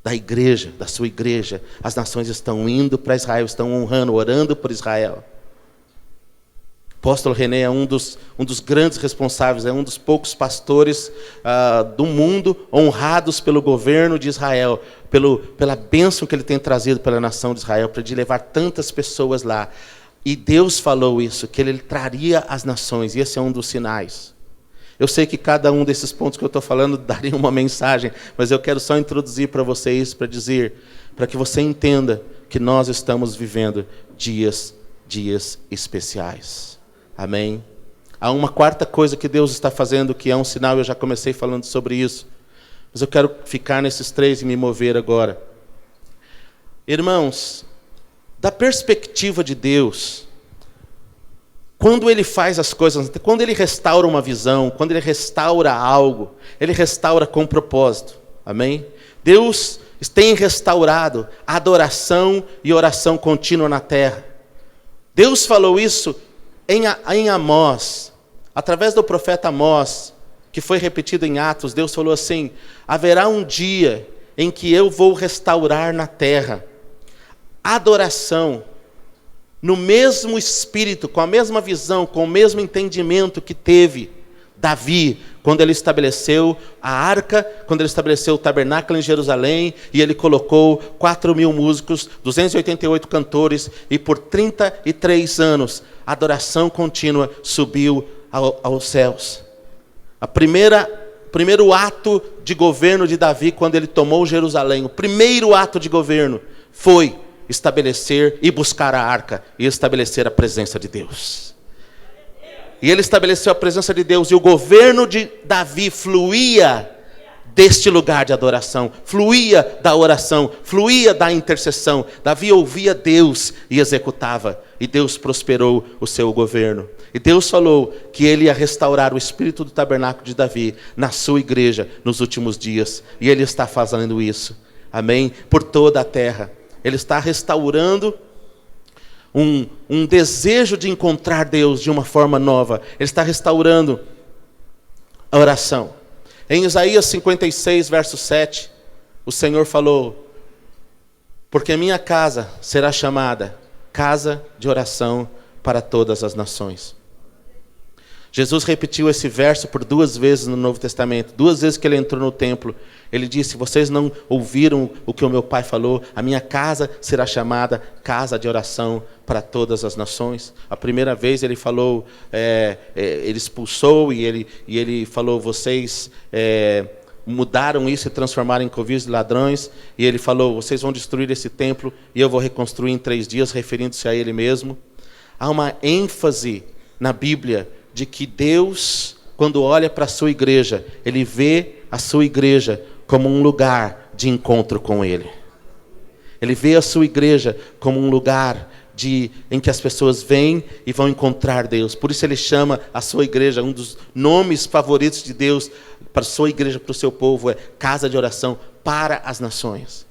da igreja, da sua igreja. As nações estão indo para Israel, estão honrando, orando por Israel. O apóstolo René é um dos grandes responsáveis, é um dos poucos pastores do mundo honrados pelo governo de Israel, pela bênção que ele tem trazido pela nação de Israel, para de levar tantas pessoas lá. E Deus falou isso, que Ele traria as nações, e esse é um dos sinais. Eu sei que cada um desses pontos que eu estou falando daria uma mensagem, mas eu quero só introduzir para vocês, para dizer, para que você entenda que nós estamos vivendo dias especiais. Amém? Há uma quarta coisa que Deus está fazendo, que é um sinal, eu já comecei falando sobre isso, mas eu quero ficar nesses três e me mover agora. Irmãos, da perspectiva de Deus, quando Ele faz as coisas, quando Ele restaura uma visão, quando Ele restaura algo, Ele restaura com propósito. Amém? Deus tem restaurado a adoração e oração contínua na terra. Deus falou isso em Amós, através do profeta Amós, que foi repetido em Atos. Deus falou assim: haverá um dia em que eu vou restaurar na terra adoração, no mesmo espírito, com a mesma visão, com o mesmo entendimento que teve Davi, quando ele estabeleceu a arca, quando ele estabeleceu o tabernáculo em Jerusalém, e ele colocou 4.000 músicos, 288 cantores, e por 33 anos, a adoração contínua subiu aos céus. Primeiro ato de governo de Davi, quando ele tomou Jerusalém, o primeiro ato de governo foi estabelecer e buscar a arca, e estabelecer a presença de Deus. E ele estabeleceu a presença de Deus, e o governo de Davi fluía deste lugar de adoração, fluía da oração, fluía da intercessão. Davi ouvia Deus e executava, e Deus prosperou o seu governo. E Deus falou que Ele ia restaurar o espírito do tabernáculo de Davi na sua igreja nos últimos dias, e Ele está fazendo isso, amém? Por toda a terra. Ele está restaurando um desejo de encontrar Deus de uma forma nova. Ele está restaurando a oração. Em Isaías 56, verso 7, o Senhor falou: porque minha casa será chamada casa de oração para todas as nações. Jesus repetiu esse verso por 2 vezes no Novo Testamento. 2 vezes que ele entrou no templo, ele disse: vocês não ouviram o que o meu pai falou? A minha casa será chamada casa de oração para todas as nações. A primeira vez ele falou, ele expulsou, e ele falou: vocês mudaram isso e transformaram em covis de ladrões. E ele falou: vocês vão destruir esse templo e eu vou reconstruir em 3 dias, referindo-se a ele mesmo. Há uma ênfase na Bíblia de que Deus, quando olha para a sua igreja, Ele vê a sua igreja como um lugar de encontro com Ele. Ele vê a sua igreja como um lugar em que as pessoas vêm e vão encontrar Deus. Por isso Ele chama a sua igreja, um dos nomes favoritos de Deus para a sua igreja, para o seu povo, é casa de oração para as nações.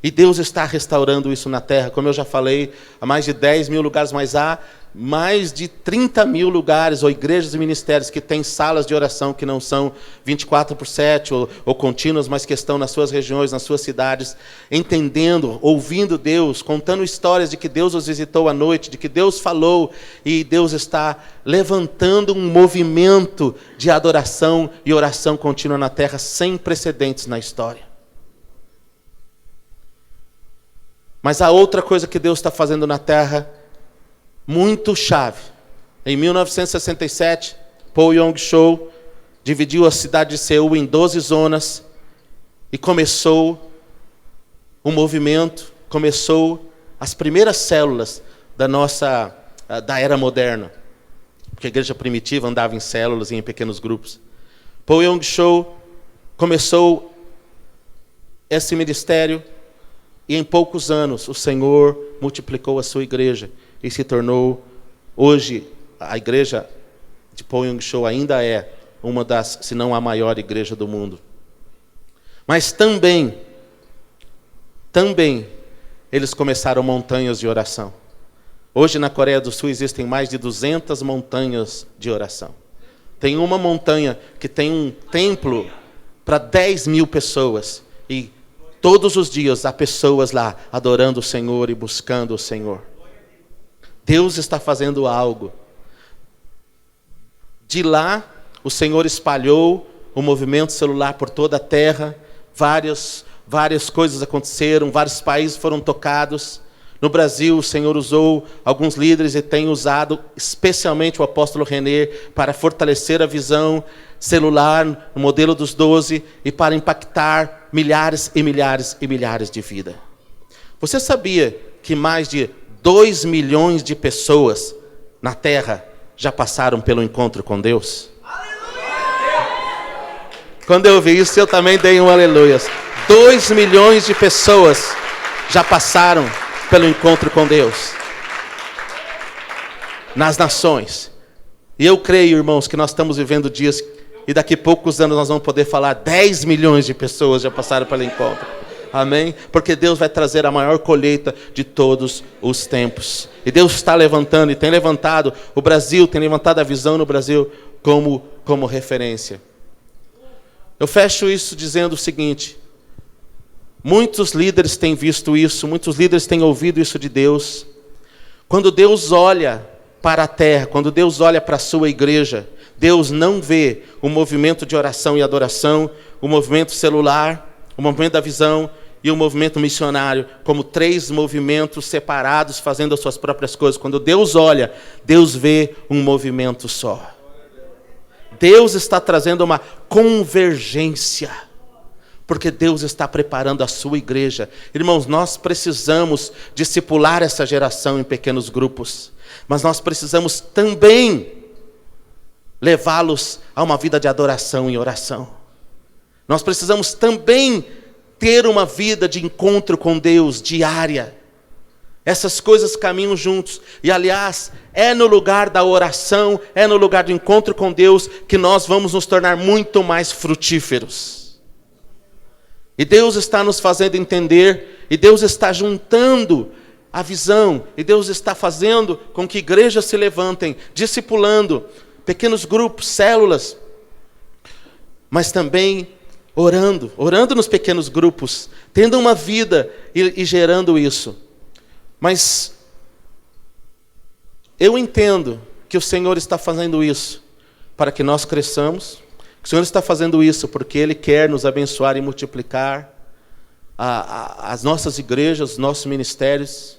E Deus está restaurando isso na terra. Como eu já falei, há mais de 10 mil lugares, mas há mais de 30 mil lugares, ou igrejas e ministérios, que têm salas de oração que não são 24/7 ou contínuas, mas que estão nas suas regiões, nas suas cidades, entendendo, ouvindo Deus, contando histórias de que Deus os visitou à noite, de que Deus falou, e Deus está levantando um movimento de adoração e oração contínua na terra sem precedentes na história. Mas há outra coisa que Deus está fazendo na terra, muito chave. Em 1967, Paul Yong-Cho dividiu a cidade de Seul em 12 zonas e começou um movimento, começou as primeiras células da era moderna. Porque a igreja primitiva andava em células e em pequenos grupos. Paul Yong-Cho começou esse ministério e em poucos anos o Senhor multiplicou a sua igreja e se tornou, hoje, a igreja de Paul Yong-Cho ainda é uma das, se não a maior igreja do mundo. Mas também, eles começaram montanhas de oração. Hoje na Coreia do Sul existem mais de 200 montanhas de oração. Tem uma montanha que tem um templo para 10 mil pessoas. E todos os dias há pessoas lá adorando o Senhor e buscando o Senhor. Deus está fazendo algo. De lá, o Senhor espalhou o movimento celular por toda a terra. Várias coisas aconteceram, vários países foram tocados. No Brasil, o Senhor usou alguns líderes e tem usado especialmente o apóstolo René para fortalecer a visão celular no modelo dos 12 e para impactar milhares e milhares e milhares de vidas. Você sabia que mais de 2 milhões de pessoas na Terra já passaram pelo encontro com Deus? Quando eu vi isso, eu também dei um aleluia. 2 milhões de pessoas já passaram pelo encontro com Deus nas nações. E eu creio, irmãos, que nós estamos vivendo dias e daqui a poucos anos nós vamos poder falar 10 milhões de pessoas já passaram pelo encontro. Amém? Porque Deus vai trazer a maior colheita de todos os tempos. E Deus está levantando e tem levantado o Brasil, tem levantado a visão no Brasil como referência. Eu fecho isso dizendo o seguinte: muitos líderes têm visto isso, muitos líderes têm ouvido isso de Deus. Quando Deus olha para a terra, quando Deus olha para a sua igreja, Deus não vê o movimento de oração e adoração, o movimento celular, o movimento da visão e o movimento missionário como 3 movimentos separados fazendo as suas próprias coisas. Quando Deus olha, Deus vê um movimento só. Deus está trazendo uma convergência, porque Deus está preparando a sua igreja. Irmãos, nós precisamos discipular essa geração em pequenos grupos, mas nós precisamos também levá-los a uma vida de adoração e oração. Nós precisamos também ter uma vida de encontro com Deus diária. Essas coisas caminham juntos. E aliás, é no lugar da oração, é no lugar do encontro com Deus que nós vamos nos tornar muito mais frutíferos. E Deus está nos fazendo entender, e Deus está juntando a visão, e Deus está fazendo com que igrejas se levantem, discipulando, pequenos grupos, células, mas também orando nos pequenos grupos, tendo uma vida e gerando isso. Mas eu entendo que o Senhor está fazendo isso para que nós cresçamos, que o Senhor está fazendo isso porque Ele quer nos abençoar e multiplicar as nossas igrejas, os nossos ministérios.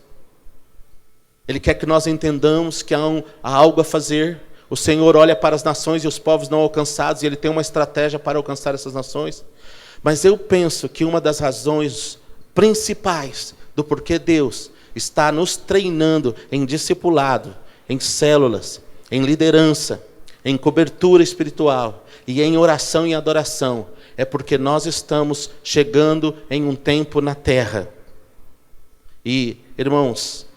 Ele quer que nós entendamos que há algo a fazer. O Senhor olha para as nações e os povos não alcançados, e Ele tem uma estratégia para alcançar essas nações. Mas eu penso que uma das razões principais do porquê Deus está nos treinando em discipulado, em células, em liderança, em cobertura espiritual e em oração e adoração, é porque nós estamos chegando em um tempo na terra. E, irmãos,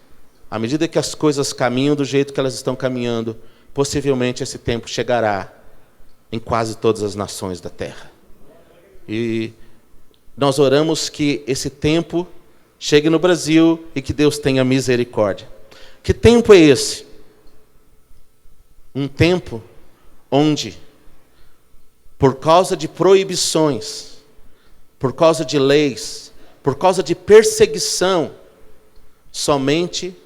à medida que as coisas caminham do jeito que elas estão caminhando, possivelmente esse tempo chegará em quase todas as nações da terra. E nós oramos que esse tempo chegue no Brasil e que Deus tenha misericórdia. Que tempo é esse? Um tempo onde, por causa de proibições, por causa de leis, por causa de perseguição, somente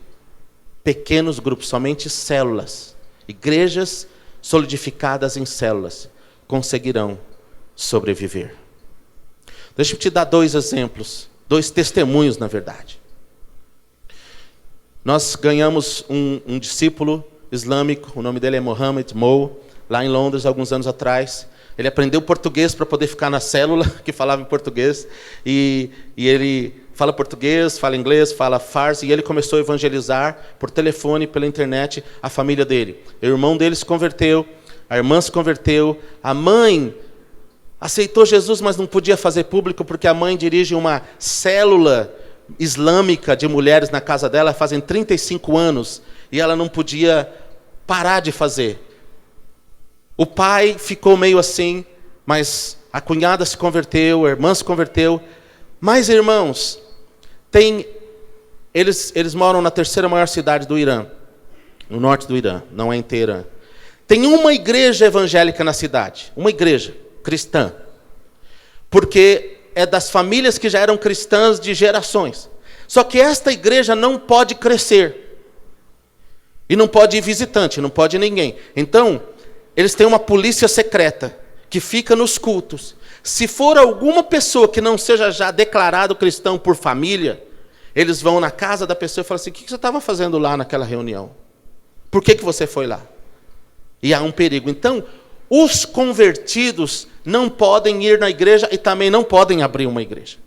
pequenos grupos, somente células, igrejas solidificadas em células, conseguirão sobreviver. Deixa eu te dar 2 exemplos, 2 testemunhos, na verdade. Nós ganhamos um discípulo islâmico, o nome dele é Mohammed Mo, lá em Londres, alguns anos atrás. Ele aprendeu português para poder ficar na célula, que falava em português, e ele fala português, fala inglês, fala farsi, e ele começou a evangelizar por telefone, pela internet, a família dele. O irmão dele se converteu, a irmã se converteu, a mãe aceitou Jesus, mas não podia fazer público, porque a mãe dirige uma célula islâmica de mulheres na casa dela, fazem 35 anos, e ela não podia parar de fazer. O pai ficou meio assim, mas a cunhada se converteu, a irmã se converteu. Mas, irmãos, eles moram na terceira maior cidade do Irã, no norte do Irã, não é em Teherã. Tem uma igreja evangélica na cidade, uma igreja cristã, porque é das famílias que já eram cristãs de gerações. Só que esta igreja não pode crescer, e não pode ir visitante, não pode ir ninguém. Então, eles têm uma polícia secreta, que fica nos cultos. Se for alguma pessoa que não seja já declarado cristão por família, eles vão na casa da pessoa e falam assim: o que você estava fazendo lá naquela reunião? Por que você foi lá? E há um perigo. Então, os convertidos não podem ir na igreja e também não podem abrir uma igreja.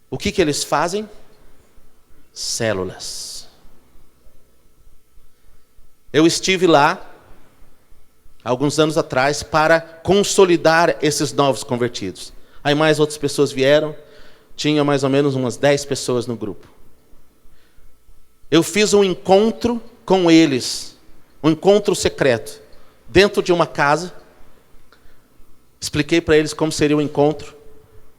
O que eles fazem? Células. Eu estive lá, alguns anos atrás, para consolidar esses novos convertidos. Aí mais outras pessoas vieram, tinha mais ou menos umas 10 pessoas no grupo. Eu fiz um encontro com eles, um encontro secreto, dentro de uma casa. Expliquei para eles como seria o encontro.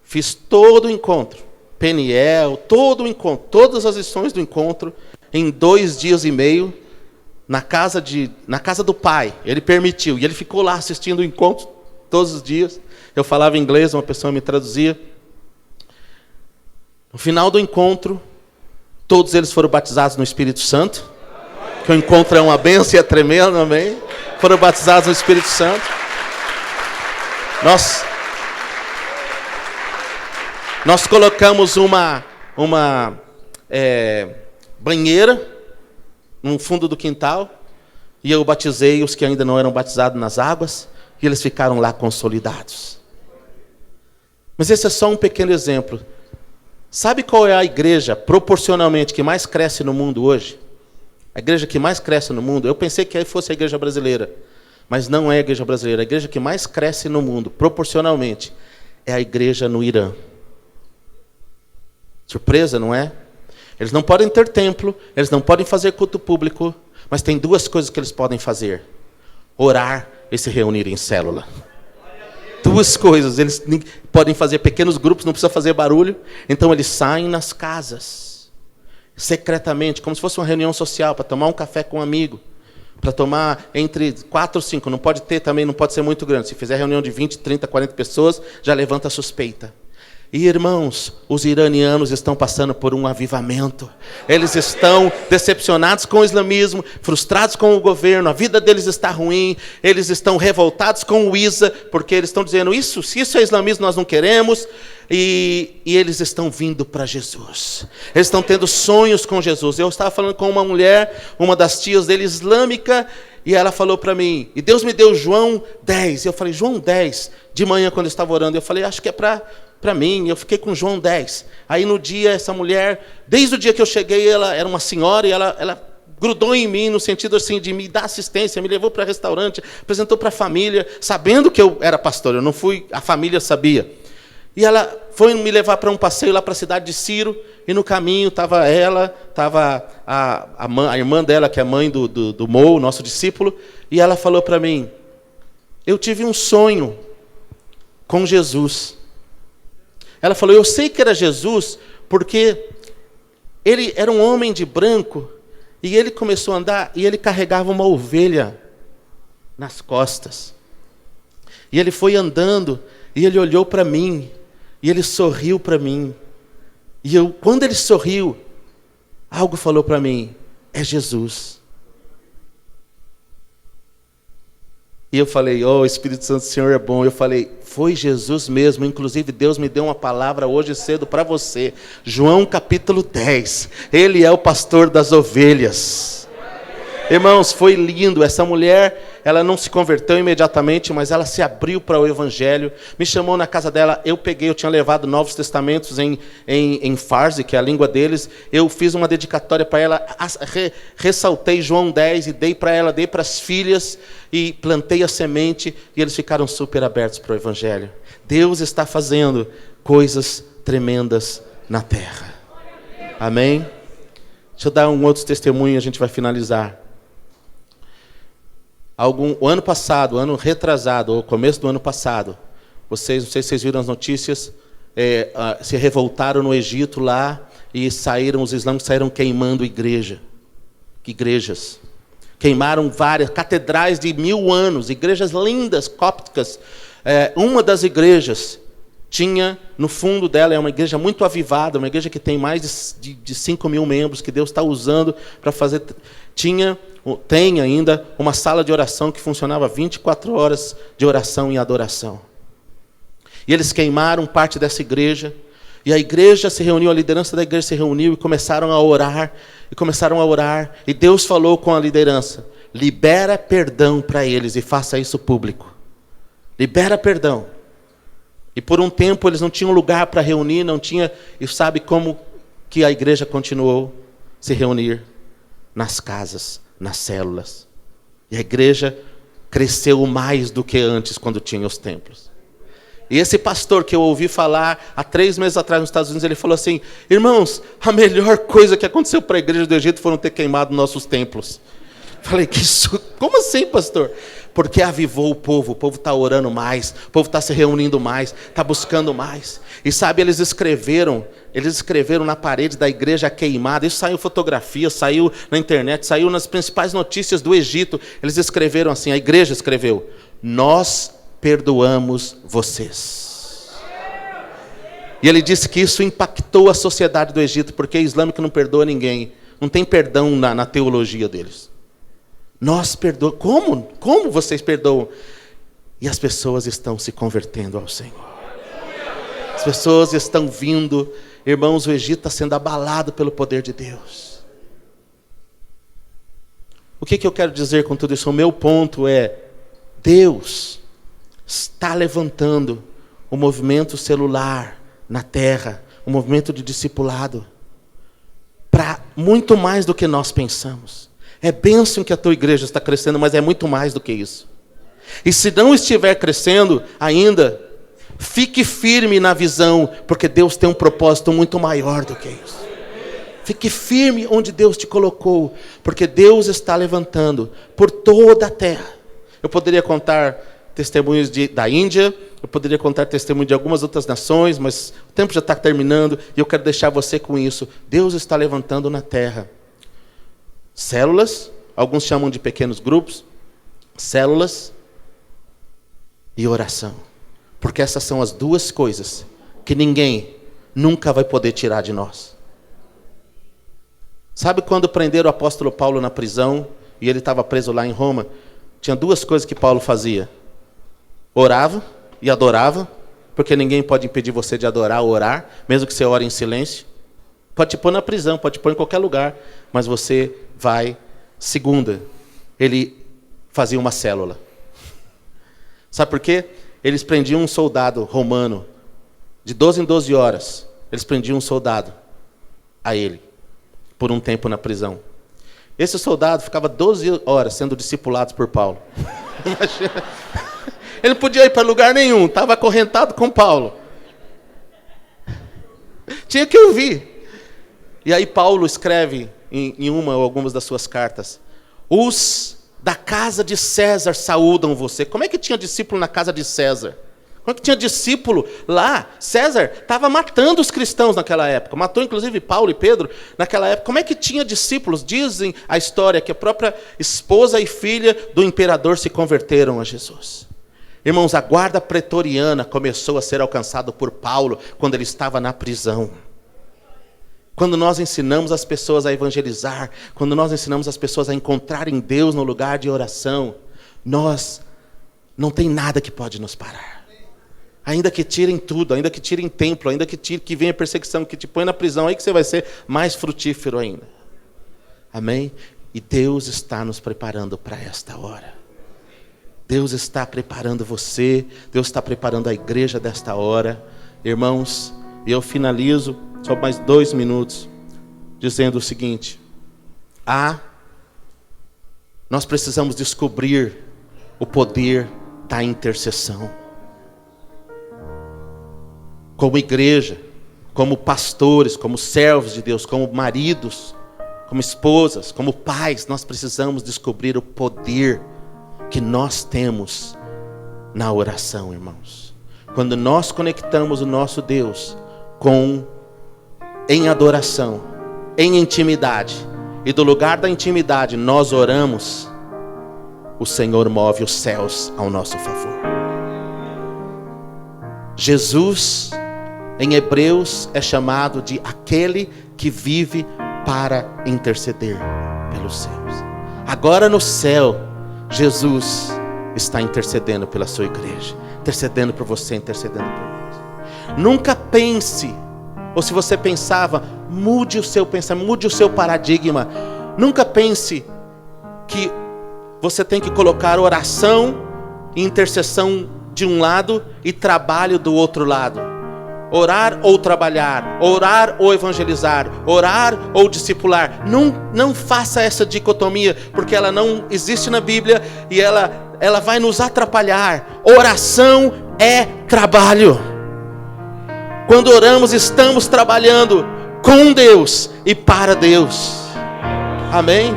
Fiz todo o encontro, Peniel, todo o encontro, todas as lições do encontro, em 2 dias e meio, na casa do pai. Ele permitiu, e ele ficou lá assistindo o encontro todos os dias. Eu falava inglês, uma pessoa me traduzia. No final do encontro, todos eles foram batizados no Espírito Santo, que o encontro é uma bênção e é tremendo, amém? Foram batizados no Espírito Santo. Nós colocamos uma banheira no fundo do quintal, e eu batizei os que ainda não eram batizados nas águas, e eles ficaram lá consolidados. Mas esse é só um pequeno exemplo. Sabe qual é a igreja, proporcionalmente, que mais cresce no mundo hoje? A igreja que mais cresce no mundo, eu pensei que fosse a igreja brasileira, mas não é a igreja brasileira. A igreja que mais cresce no mundo, proporcionalmente, é a igreja no Irã. Surpresa, não é? Eles não podem ter templo, eles não podem fazer culto público, mas tem 2 coisas que eles podem fazer: orar e se reunir em célula. 2 coisas, eles podem fazer pequenos grupos, não precisa fazer barulho. Então eles saem nas casas, secretamente, como se fosse uma reunião social, para tomar um café com um amigo, para tomar entre 4 ou 5, não pode ter também, não pode ser muito grande. Se fizer reunião de 20, 30, 40 pessoas, já levanta a suspeita. E, irmãos, os iranianos estão passando por um avivamento. Eles estão decepcionados com o islamismo, frustrados com o governo, a vida deles está ruim, eles estão revoltados com o ISA, porque eles estão dizendo: se isso é islamismo, nós não queremos. E eles estão vindo para Jesus. Eles estão tendo sonhos com Jesus. Eu estava falando com uma mulher, uma das tias dele, islâmica, e ela falou para mim, e Deus me deu João 10. Eu falei: João 10? De manhã, quando eu estava orando, eu falei: acho que é para mim. Eu fiquei com João 10. Aí no dia, essa mulher, desde o dia que eu cheguei, ela era uma senhora, e ela grudou em mim, no sentido assim, de me dar assistência, me levou para restaurante, apresentou para a família, sabendo que eu era pastor. Eu não fui, a família sabia. E ela foi me levar para um passeio lá para a cidade de Ciro, e no caminho estava ela, estava a irmã dela, que é a mãe do Mo, nosso discípulo, e ela falou para mim: eu tive um sonho com Jesus. Ela falou: eu sei que era Jesus, porque ele era um homem de branco, e ele começou a andar, e ele carregava uma ovelha nas costas. E ele foi andando, e ele olhou para mim, e ele sorriu para mim. E quando ele sorriu, algo falou para mim: é Jesus. E eu falei: oh, Espírito Santo, o Senhor é bom. Eu falei: foi Jesus mesmo. Inclusive, Deus me deu uma palavra hoje cedo para você. João capítulo 10. Ele é o pastor das ovelhas. Irmãos, foi lindo. Essa mulher, ela não se converteu imediatamente, mas ela se abriu para o Evangelho, me chamou na casa dela, eu tinha levado Novos Testamentos em Farsi, que é a língua deles, eu fiz uma dedicatória para ela, ressaltei João 10 e dei para ela, dei para as filhas, e plantei a semente, e eles ficaram super abertos para o Evangelho. Deus está fazendo coisas tremendas na terra. Amém? Deixa eu dar um outro testemunho e a gente vai finalizar. O ano passado, ano retrasado, ou começo do ano passado, não sei se vocês viram as notícias, se revoltaram no Egito lá e os islâmicos saíram queimando igrejas. Queimaram várias catedrais de 1000 anos, igrejas lindas, cópticas. Uma das igrejas tinha, no fundo dela, é uma igreja muito avivada, uma igreja que tem mais de 5 mil membros, que Deus está usando para fazer. Tem ainda uma sala de oração que funcionava 24 horas de oração e adoração. E eles queimaram parte dessa igreja, e a igreja se reuniu, a liderança da igreja se reuniu e começaram a orar, e Deus falou com a liderança: libera perdão para eles e faça isso público. Libera perdão. E por um tempo eles não tinham lugar para reunir, e sabe como que a igreja continuou se reunir? Nas casas, nas células. E a igreja cresceu mais do que antes, quando tinha os templos. E esse pastor que eu ouvi falar há 3 meses atrás nos Estados Unidos, ele falou assim: irmãos, a melhor coisa que aconteceu para a igreja do Egito foram ter queimado nossos templos. Falei, como assim, pastor? Porque avivou o povo está orando mais, o povo está se reunindo mais, está buscando mais. E sabe, eles escreveram na parede da igreja queimada, isso saiu fotografia, saiu na internet, saiu nas principais notícias do Egito. Eles escreveram assim, a igreja escreveu: nós perdoamos vocês. E ele disse que isso impactou a sociedade do Egito, porque o islâmico não perdoa ninguém, não tem perdão na teologia deles. Nós perdoamos. Como vocês perdoam? E as pessoas estão se convertendo ao Senhor. As pessoas estão vindo. Irmãos, o Egito está sendo abalado pelo poder de Deus. O que eu quero dizer com tudo isso? O meu ponto é: Deus está levantando o movimento celular na terra, o movimento de discipulado, para muito mais do que nós pensamos. É bênção que a tua igreja está crescendo, mas é muito mais do que isso. E se não estiver crescendo ainda, fique firme na visão, porque Deus tem um propósito muito maior do que isso. Fique firme onde Deus te colocou, porque Deus está levantando por toda a terra. Eu poderia contar testemunhos da Índia, eu poderia contar testemunhos de algumas outras nações, mas o tempo já está terminando e eu quero deixar você com isso. Deus está levantando na terra células, alguns chamam de pequenos grupos, células e oração. Porque essas são as duas coisas que ninguém nunca vai poder tirar de nós. Sabe quando prenderam o apóstolo Paulo na prisão, e ele estava preso lá em Roma? Tinha 2 coisas que Paulo fazia: orava e adorava, porque ninguém pode impedir você de adorar ou orar, mesmo que você ore em silêncio. Pode te pôr na prisão, pode te pôr em qualquer lugar, mas você vai. Segunda, ele fazia uma célula. Sabe por quê? Eles prendiam um soldado romano, de 12 em 12 horas, eles prendiam um soldado a ele, por um tempo na prisão. Esse soldado ficava 12 horas sendo discipulado por Paulo. Imagina. Ele não podia ir para lugar nenhum, estava acorrentado com Paulo. Tinha que ouvir. E aí Paulo escreve em uma ou algumas das suas cartas: os da casa de César saúdam você. Como é que tinha discípulo na casa de César? Como é que tinha discípulo lá? César estava matando os cristãos naquela época. Matou inclusive Paulo e Pedro naquela época. Como é que tinha discípulos? Dizem a história que a própria esposa e filha do imperador se converteram a Jesus. Irmãos, a guarda pretoriana começou a ser alcançada por Paulo quando ele estava na prisão. Quando nós ensinamos as pessoas a evangelizar, quando nós ensinamos as pessoas a encontrarem Deus no lugar de oração, não tem nada que pode nos parar. Ainda que tirem tudo, ainda que tirem templo, ainda que venha perseguição, que te põe na prisão, aí que você vai ser mais frutífero ainda. Amém? E Deus está nos preparando para esta hora. Deus está preparando você, Deus está preparando a igreja desta hora. Irmãos, e eu finalizo, só mais 2 minutos, dizendo o seguinte: nós precisamos descobrir o poder da intercessão. Como igreja, como pastores, como servos de Deus, como maridos, como esposas, como pais, nós precisamos descobrir o poder que nós temos na oração, irmãos. Quando nós conectamos o nosso Deus em adoração, em intimidade, e do lugar da intimidade nós oramos, o Senhor move os céus ao nosso favor. Jesus, em Hebreus, é chamado de aquele que vive para interceder pelos céus. Agora no céu, Jesus está intercedendo pela sua igreja, intercedendo por você, intercedendo por nós. Nunca pense, ou se você pensava, mude o seu pensamento, mude o seu paradigma. Nunca pense que você tem que colocar oração e intercessão de um lado e trabalho do outro lado. Orar ou trabalhar, orar ou evangelizar, orar ou discipular. Não faça essa dicotomia, porque ela não existe na Bíblia e ela vai nos atrapalhar. Oração é trabalho. Quando oramos, estamos trabalhando com Deus e para Deus. Amém?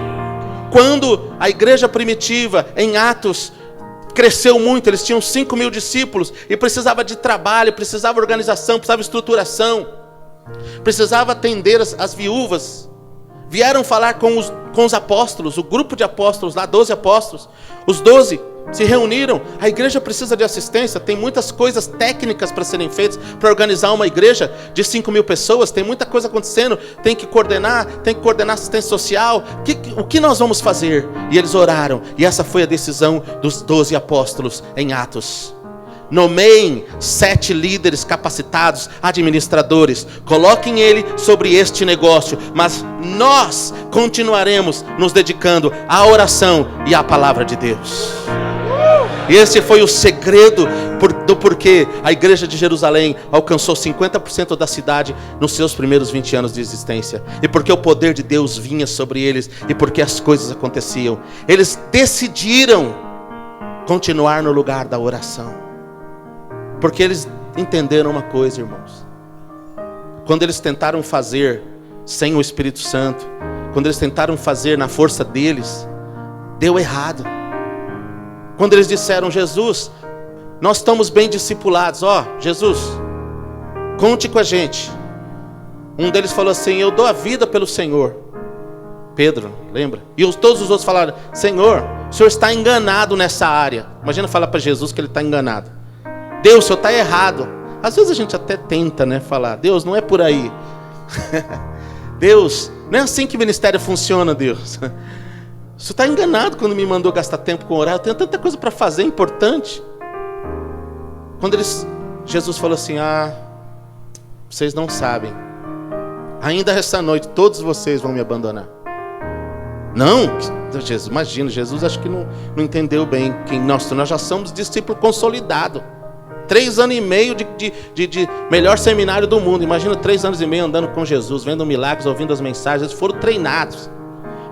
Quando a igreja primitiva, em Atos, cresceu muito, eles tinham 5.000 discípulos e precisava de trabalho, precisava de organização, precisava de estruturação, precisava atender as viúvas. Vieram falar com os apóstolos, o grupo de apóstolos lá, 12 apóstolos. Os 12 se reuniram. A igreja precisa de assistência, tem muitas coisas técnicas para serem feitas, para organizar uma igreja de 5.000 pessoas, tem muita coisa acontecendo, tem que coordenar assistência social. O que nós vamos fazer? E eles oraram, e essa foi a decisão dos 12 apóstolos em Atos. Nomeiem 7 líderes capacitados, administradores, coloquem ele sobre este negócio, mas nós continuaremos nos dedicando à oração e à palavra de Deus. E esse foi o segredo do porquê a igreja de Jerusalém alcançou 50% da cidade nos seus primeiros 20 anos de existência. E porque o poder de Deus vinha sobre eles, e porque as coisas aconteciam. Eles decidiram continuar no lugar da oração. Porque eles entenderam uma coisa, irmãos. Quando eles tentaram fazer sem o Espírito Santo, quando eles tentaram fazer na força deles, deu errado. Quando eles disseram: Jesus, nós estamos bem discipulados, Jesus, conte com a gente. Um deles falou assim: eu dou a vida pelo Senhor. Pedro, lembra? E todos os outros falaram: Senhor, o Senhor está enganado nessa área. Imagina falar para Jesus que ele está enganado. Deus, o Senhor está errado. Às vezes a gente até tenta, falar: Deus, não é por aí. Deus, não é assim que o ministério funciona, Deus. O Senhor está enganado quando me mandou gastar tempo com orar. Eu tenho tanta coisa para fazer, importante. Quando Jesus falou assim: vocês não sabem. Ainda essa noite todos vocês vão me abandonar. Não, Jesus, imagina, Jesus acho que não entendeu bem quem nós já somos discípulo consolidado. 3 anos e meio de melhor seminário do mundo. Imagina 3 anos e meio andando com Jesus, vendo milagres, ouvindo as mensagens. Eles foram treinados.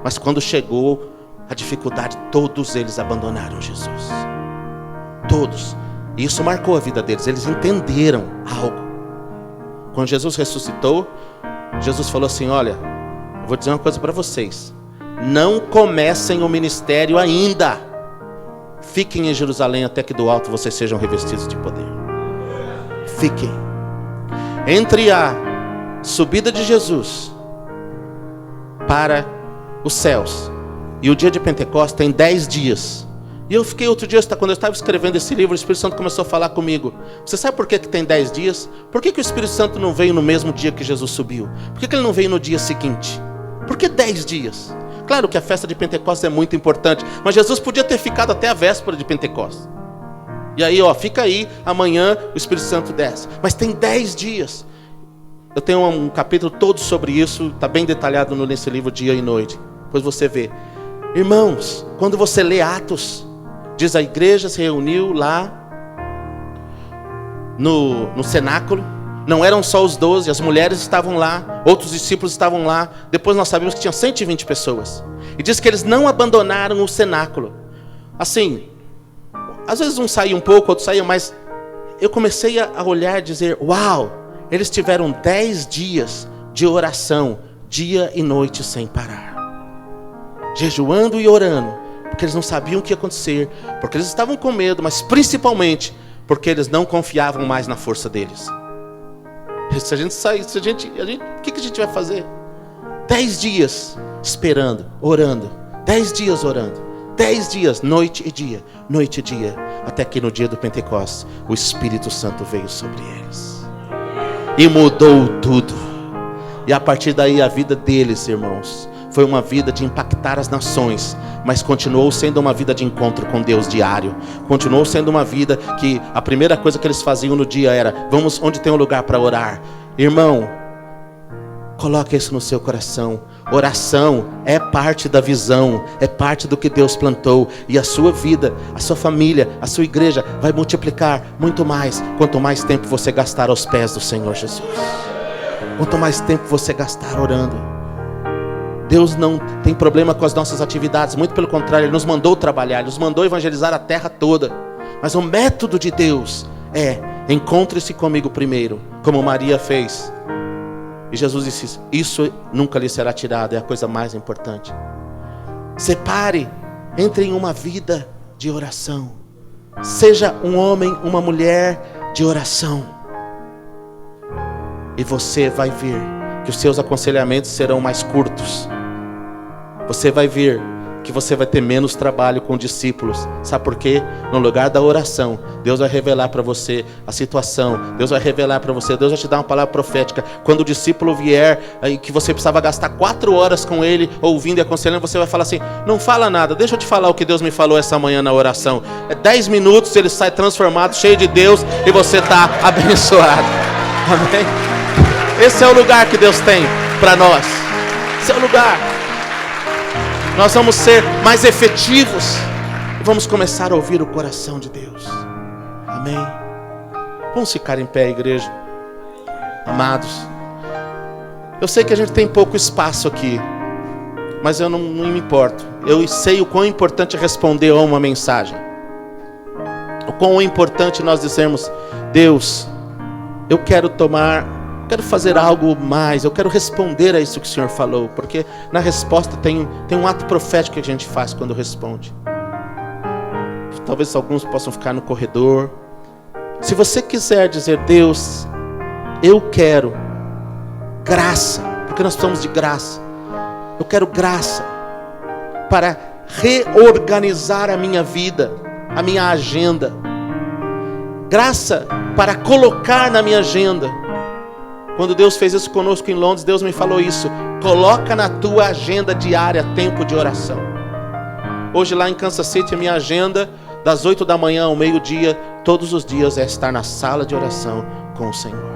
Mas quando chegou a dificuldade, todos eles abandonaram Jesus. Todos. E isso marcou a vida deles. Eles entenderam algo. Quando Jesus ressuscitou, Jesus falou assim: olha, eu vou dizer uma coisa para vocês. Não comecem o ministério ainda. Fiquem em Jerusalém até que do alto vocês sejam revestidos de poder. Fiquem. Entre a subida de Jesus para os céus e o dia de Pentecostes tem 10 dias. E eu fiquei outro dia, quando eu estava escrevendo esse livro, o Espírito Santo começou a falar comigo. Você sabe por que tem 10 dias? Por que o Espírito Santo não veio no mesmo dia que Jesus subiu? Por que ele não veio no dia seguinte? Por que 10 dias? Claro que a festa de Pentecostes é muito importante, mas Jesus podia ter ficado até a véspera de Pentecostes. E aí, fica aí, amanhã o Espírito Santo desce. Mas tem 10 dias. Eu tenho um capítulo todo sobre isso, está bem detalhado nesse livro Dia e Noite. Depois você vê. Irmãos, quando você lê Atos, Diz, a igreja se reuniu lá no cenáculo. Não eram só os 12, as mulheres estavam lá, outros discípulos estavam lá. Depois nós sabemos que tinha 120 pessoas. E diz que eles não abandonaram o cenáculo. Assim, às vezes um saía um pouco, outro saía, mas eu comecei a olhar e dizer, uau, eles tiveram 10 dias de oração, dia e noite sem parar. Jejuando e orando, porque eles não sabiam o que ia acontecer, porque eles estavam com medo, mas principalmente porque eles não confiavam mais na força deles. Se a gente sair, o que a gente vai fazer? 10 dias esperando, orando, 10 dias orando, 10 dias, noite e dia, até que no dia do Pentecostes, o Espírito Santo veio sobre eles e mudou tudo. E a partir daí a vida deles, irmãos, foi uma vida de impactar as nações, mas continuou sendo uma vida de encontro com Deus diário. Continuou sendo uma vida que a primeira coisa que eles faziam no dia era, vamos onde tem um lugar para orar. Irmão, coloque isso no seu coração. Oração é parte da visão, é parte do que Deus plantou. E a sua vida, a sua família, a sua igreja vai multiplicar muito mais, quanto mais tempo você gastar aos pés do Senhor Jesus. Quanto mais tempo você gastar orando. Deus não tem problema com as nossas atividades, muito pelo contrário, Ele nos mandou trabalhar, Ele nos mandou evangelizar a terra toda. Mas o método de Deus é, encontre-se comigo primeiro, como Maria fez. E Jesus disse, isso nunca lhe será tirado, é a coisa mais importante. Separe, entre em uma vida de oração. Seja um homem, uma mulher de oração. E você vai ver que os seus aconselhamentos serão mais curtos. Você vai ver que você vai ter menos trabalho com discípulos. Sabe por quê? No lugar da oração, Deus vai revelar para você a situação. Deus vai revelar para você, Deus vai te dar uma palavra profética. Quando o discípulo vier, que você precisava gastar 4 horas com ele, ouvindo e aconselhando, você vai falar assim, não fala nada, deixa eu te falar o que Deus me falou essa manhã na oração. 10 minutos, ele sai transformado, cheio de Deus, e você está abençoado. Amém? Esse é o lugar que Deus tem para nós. Esse é o lugar. Nós vamos ser mais efetivos e vamos começar a ouvir o coração de Deus. Amém? Vamos ficar em pé, igreja. Amados, eu sei que a gente tem pouco espaço aqui, mas eu não me importo. Eu sei o quão importante é responder a uma mensagem. O quão é importante nós dizermos, Deus, eu quero fazer algo mais, eu quero responder a isso que o Senhor falou, porque na resposta tem um ato profético que a gente faz quando responde. Talvez alguns possam ficar no corredor. Se você quiser dizer, Deus, eu quero graça, porque nós precisamos de graça. Eu quero graça para reorganizar a minha vida, a minha agenda. Graça para colocar na minha agenda. Quando Deus fez isso conosco em Londres, Deus me falou isso. Coloca na tua agenda diária tempo de oração. Hoje lá em Kansas City, a minha agenda, das 8 da manhã ao meio-dia, todos os dias é estar na sala de oração com o Senhor.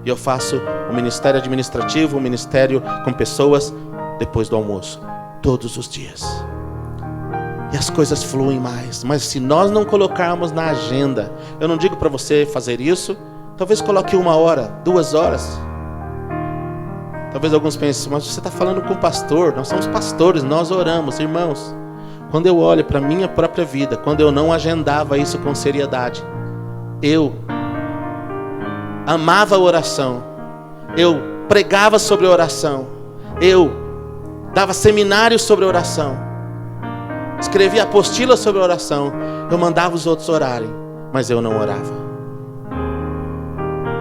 E eu faço o ministério administrativo, o ministério com pessoas, depois do almoço. Todos os dias. E as coisas fluem mais. Mas se nós não colocarmos na agenda, eu não digo para você fazer isso, talvez coloque 1 hora, 2 horas. Talvez alguns pensem, mas você está falando com o pastor. Nós somos pastores, nós oramos. Irmãos, quando eu olho para a minha própria vida, quando eu não agendava isso com seriedade, eu amava a oração, eu pregava sobre oração, eu dava seminários sobre oração, escrevia apostilas sobre oração, eu mandava os outros orarem, mas eu não orava.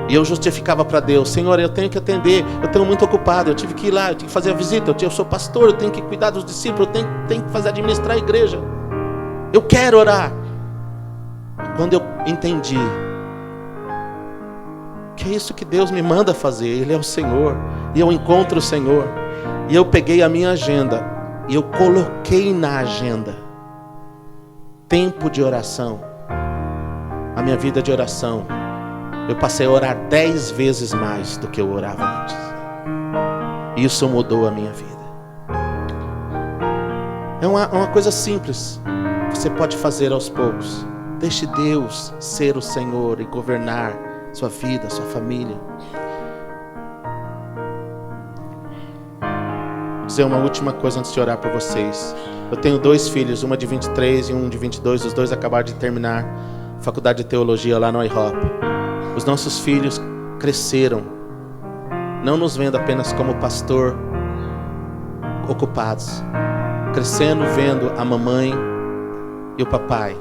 E eu justificava para Deus, Senhor, eu tenho que atender, eu tenho muito ocupado, eu tive que ir lá, eu tenho que fazer a visita, eu sou pastor, eu tenho que cuidar dos discípulos, eu tenho que administrar a igreja. Eu quero orar. Quando eu entendi que é isso que Deus me manda fazer, Ele é o Senhor, e eu encontro o Senhor, e eu peguei a minha agenda, e eu coloquei na agenda tempo de oração, a minha vida de oração. Eu passei a orar 10 vezes mais do que eu orava antes. Isso mudou a minha vida. É uma coisa simples. você pode fazer aos poucos. Deixe Deus ser o Senhor e governar sua vida, sua família. Vou dizer uma última coisa antes de orar por vocês. Eu tenho 2 filhos, uma de 23 e um de 22. Os 2 acabaram de terminar a faculdade de teologia lá no IHOP. Os nossos filhos cresceram, não nos vendo apenas como pastor ocupados, crescendo vendo a mamãe e o papai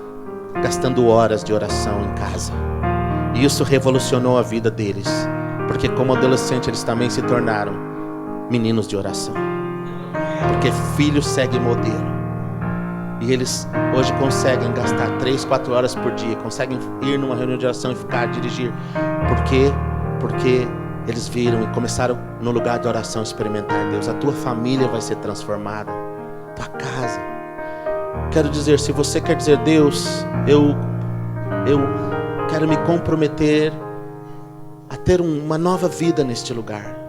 gastando horas de oração em casa. E isso revolucionou a vida deles, porque como adolescente eles também se tornaram meninos de oração, porque filho segue modelo. E eles hoje conseguem gastar 3, 4 horas por dia, conseguem ir numa reunião de oração e ficar, dirigir. Por quê? Porque eles viram e começaram no lugar de oração experimentar Deus. A tua família vai ser transformada, tua casa. Quero dizer, se você quer dizer, Deus, eu quero me comprometer a ter uma nova vida neste lugar.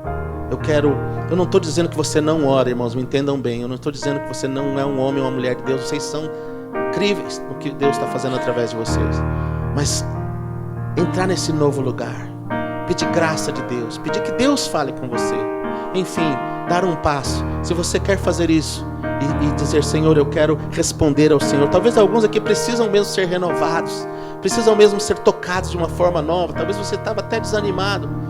Eu não estou dizendo que você não ora, irmãos, me entendam bem. Eu não estou dizendo que você não é um homem ou uma mulher de Deus. Vocês são incríveis no que Deus está fazendo através de vocês. Mas entrar nesse novo lugar, pedir graça de Deus, pedir que Deus fale com você. Enfim, dar um passo. Se você quer fazer isso e dizer, Senhor, eu quero responder ao Senhor. Talvez alguns aqui precisam mesmo ser renovados, precisam mesmo ser tocados de uma forma nova. Talvez você estava até desanimado.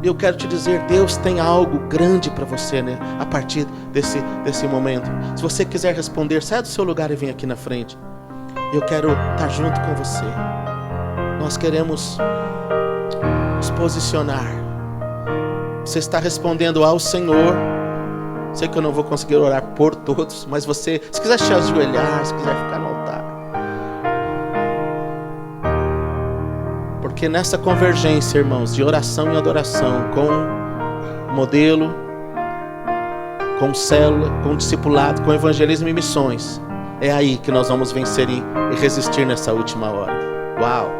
Eu quero te dizer, Deus tem algo grande para você, né? A partir desse momento. Se você quiser responder, sai do seu lugar e vem aqui na frente. Eu quero estar junto com você. Nós queremos nos posicionar. Você está respondendo ao Senhor. Sei que eu não vou conseguir orar por todos, mas você, se quiser se ajoelhar, se quiser ficar no altar. Porque nessa convergência, irmãos, de oração e adoração, com modelo, com célula, com discipulado, com evangelismo e missões, é aí que nós vamos vencer e resistir nessa última hora. Uau!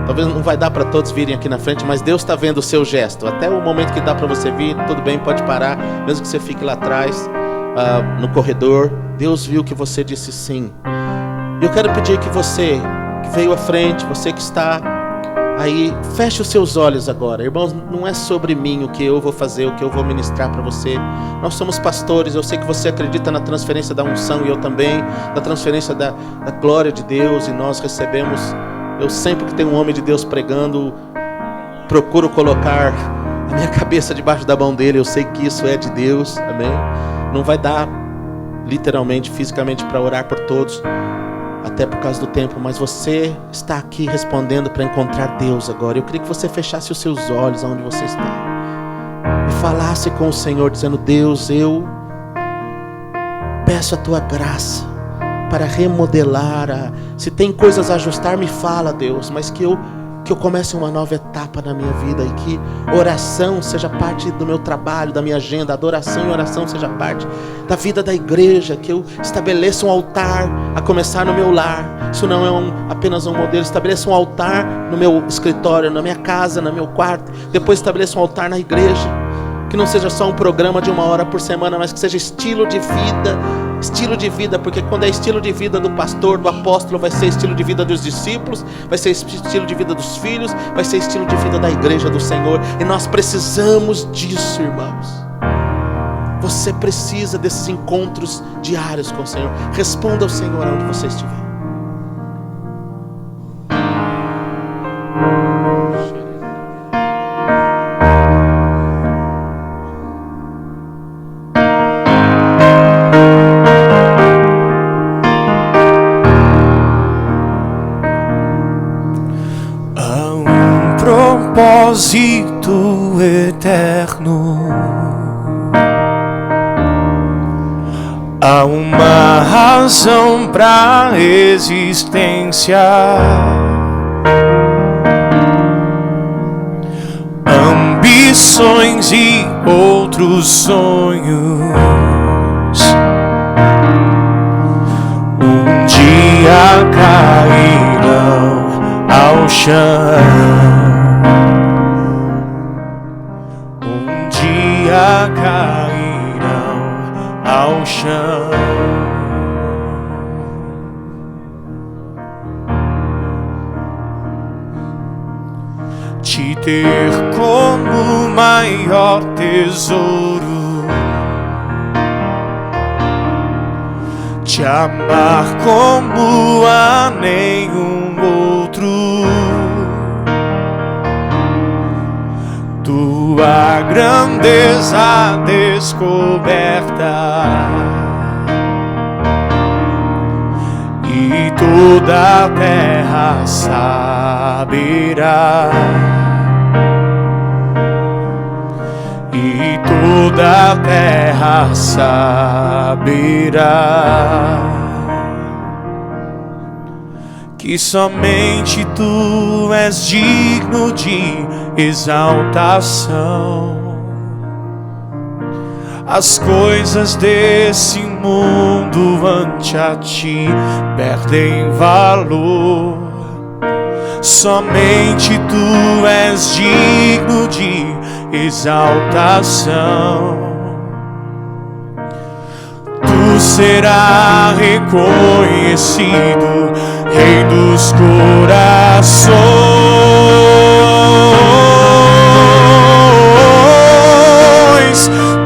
Talvez não vai dar para todos virem aqui na frente, mas Deus está vendo o seu gesto. Até o momento que dá para você vir, tudo bem, pode parar, mesmo que você fique lá atrás, no corredor. Deus viu que você disse sim. E eu quero pedir que você que veio à frente, você que está aí, feche os seus olhos agora. Irmãos, não é sobre mim o que eu vou fazer, o que eu vou ministrar para você. Nós somos pastores, eu sei que você acredita na transferência da unção e eu também, na transferência da glória de Deus, e nós recebemos. Eu sempre que tem um homem de Deus pregando, procuro colocar a minha cabeça debaixo da mão dele. Eu sei que isso é de Deus, amém? Não vai dar literalmente, fisicamente para orar por todos, até por causa do tempo, mas você está aqui respondendo para encontrar Deus agora. Eu queria que você fechasse os seus olhos aonde você está e falasse com o Senhor, dizendo, Deus, eu peço a tua graça para remodelar, se tem coisas a ajustar, me fala, Deus, mas que eu comece uma nova etapa na minha vida, e que oração seja parte do meu trabalho, da minha agenda, adoração e oração seja parte da vida da igreja, que eu estabeleça um altar a começar no meu lar. Isso não é apenas um modelo. Estabeleça um altar no meu escritório, na minha casa, no meu quarto. Depois estabeleça um altar na igreja, que não seja só um programa de 1 hora por semana, mas que seja estilo de vida. Estilo de vida, porque quando é estilo de vida do pastor, do apóstolo, vai ser estilo de vida dos discípulos, vai ser estilo de vida dos filhos, vai ser estilo de vida da igreja do Senhor. E nós precisamos disso, irmãos. Você precisa desses encontros diários com o Senhor. Responda ao Senhor onde você estiver. Propósito eterno, há uma razão para a existência, ambições e outros sonhos. Um dia cairão ao chão. Cairão ao chão. ter como maior tesouro te amar como a nenhum outro. Tua grandeza descoberta e toda a terra saberá, e toda a terra saberá que somente Tu és digno de exaltação. As coisas desse mundo ante a Ti perdem valor. Somente Tu és digno de exaltação. Tu serás reconhecido, Rei dos corações.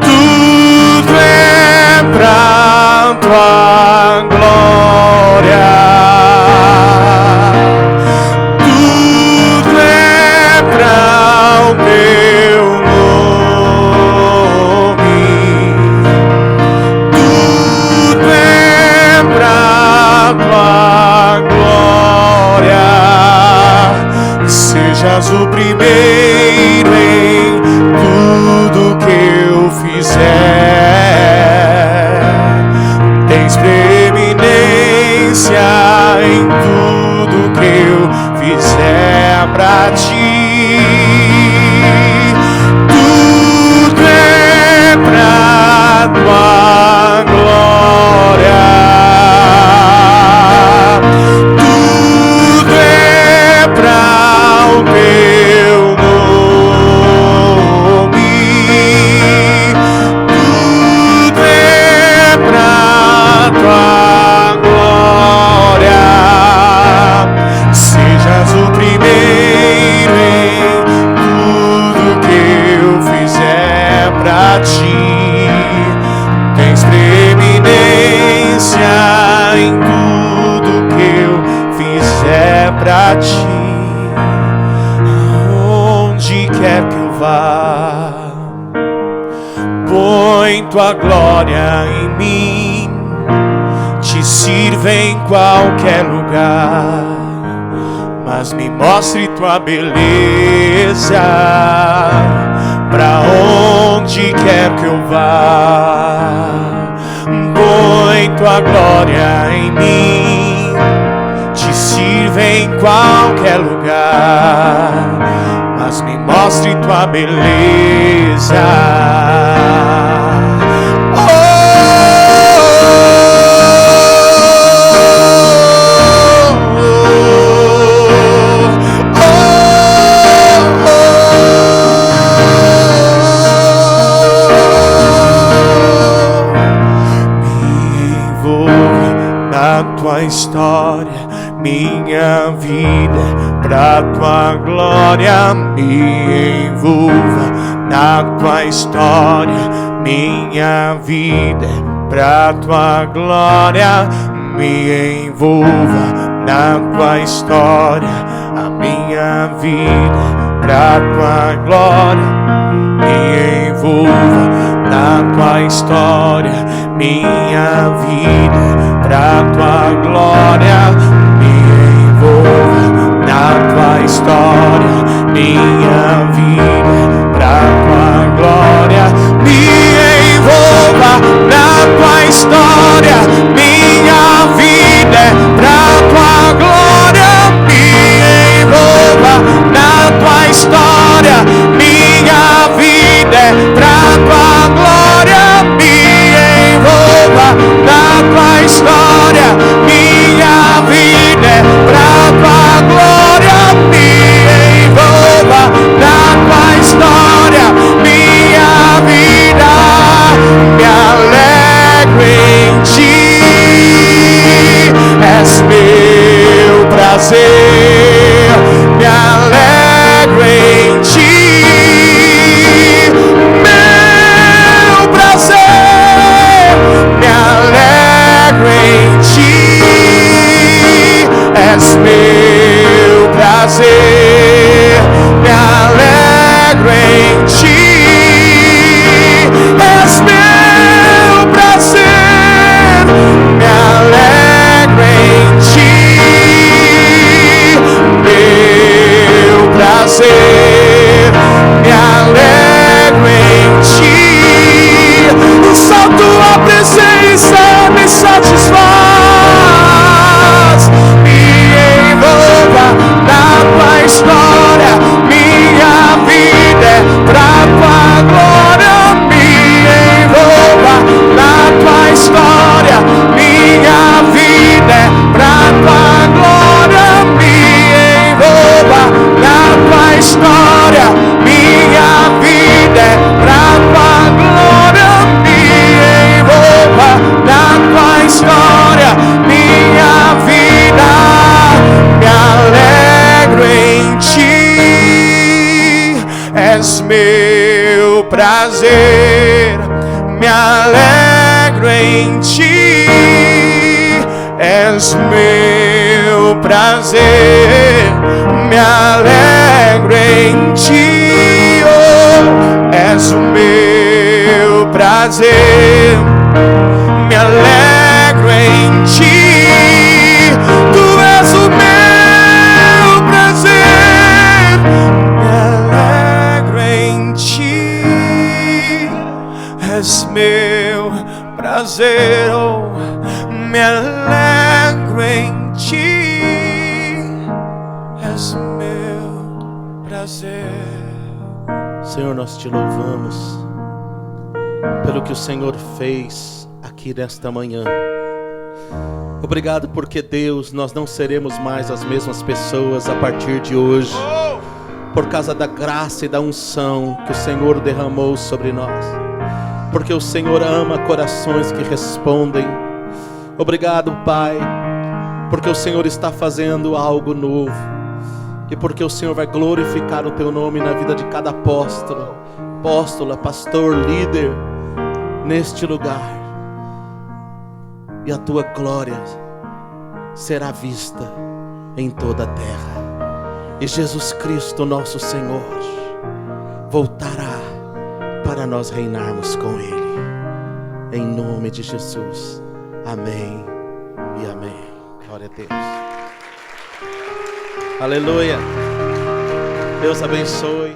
Tudo é pra Tua glória. Tudo é pra o Teu nome. Tudo é pra Tua glória. Sejas o primeiro em tudo que eu fizer. Tens preeminência em tudo que eu fizer pra Ti. Tudo é pra Tua glória. Tudo é pra o Teu nome. Tudo é pra Tua glória. Sejas o primeiro em tudo que eu fizer pra Ti. Tens preeminência em tudo que eu fizer pra Ti. Aonde quer que eu vá, põe Tua glória em mim. Te sirva em qualquer lugar, mas me mostre Tua beleza. Pra onde quer que eu vá, põe Tua glória em mim. Te sirva em qualquer lugar, mas me mostre Tua beleza. Tua história, minha vida, pra Tua glória. Me envolva na Tua história, minha vida, pra Tua glória. Me envolva na Tua história, a minha vida, pra Tua glória. Me envolva na Tua história, minha vida, pra Tua glória. Me envolva na Tua história, minha vida, pra Tua glória. Me envolva na Tua história, minha vida, pra Tua glória. Me envolva na Tua história, minha vida, pra Tua glória. Me envolva na Tua história, minha vida, pra Tua glória. Me envolva na Tua presença me satisfaz. Me envolva na tua história, minha vida é pra tua glória. Me envolva na tua história, minha vida é pra tua glória. Me envolva na tua história, minha vida é pra tua glória. Me envolva na tua história, minha vida. Me alegro em ti, és meu prazer. Me alegro em ti, és meu prazer. Me alegro em ti, oh, és o meu prazer. Me alegro em ti, tu és o meu prazer. Me alegro em ti, és meu prazer, oh, me alegro em ti, és meu prazer. Senhor, nós te louvamos pelo que o Senhor fez aqui nesta manhã. Obrigado porque, Deus, nós não seremos mais as mesmas pessoas a partir de hoje, por causa da graça e da unção que o Senhor derramou sobre nós, porque o Senhor ama corações que respondem. Obrigado, Pai, porque o Senhor está fazendo algo novo, e porque o Senhor vai glorificar o Teu nome na vida de cada apóstolo, apóstola, pastor, líder neste lugar, e a Tua glória será vista em toda a terra. E Jesus Cristo, nosso Senhor, voltará para nós reinarmos com Ele. Em nome de Jesus. Amém e amém. Glória a Deus. Aleluia. Deus abençoe.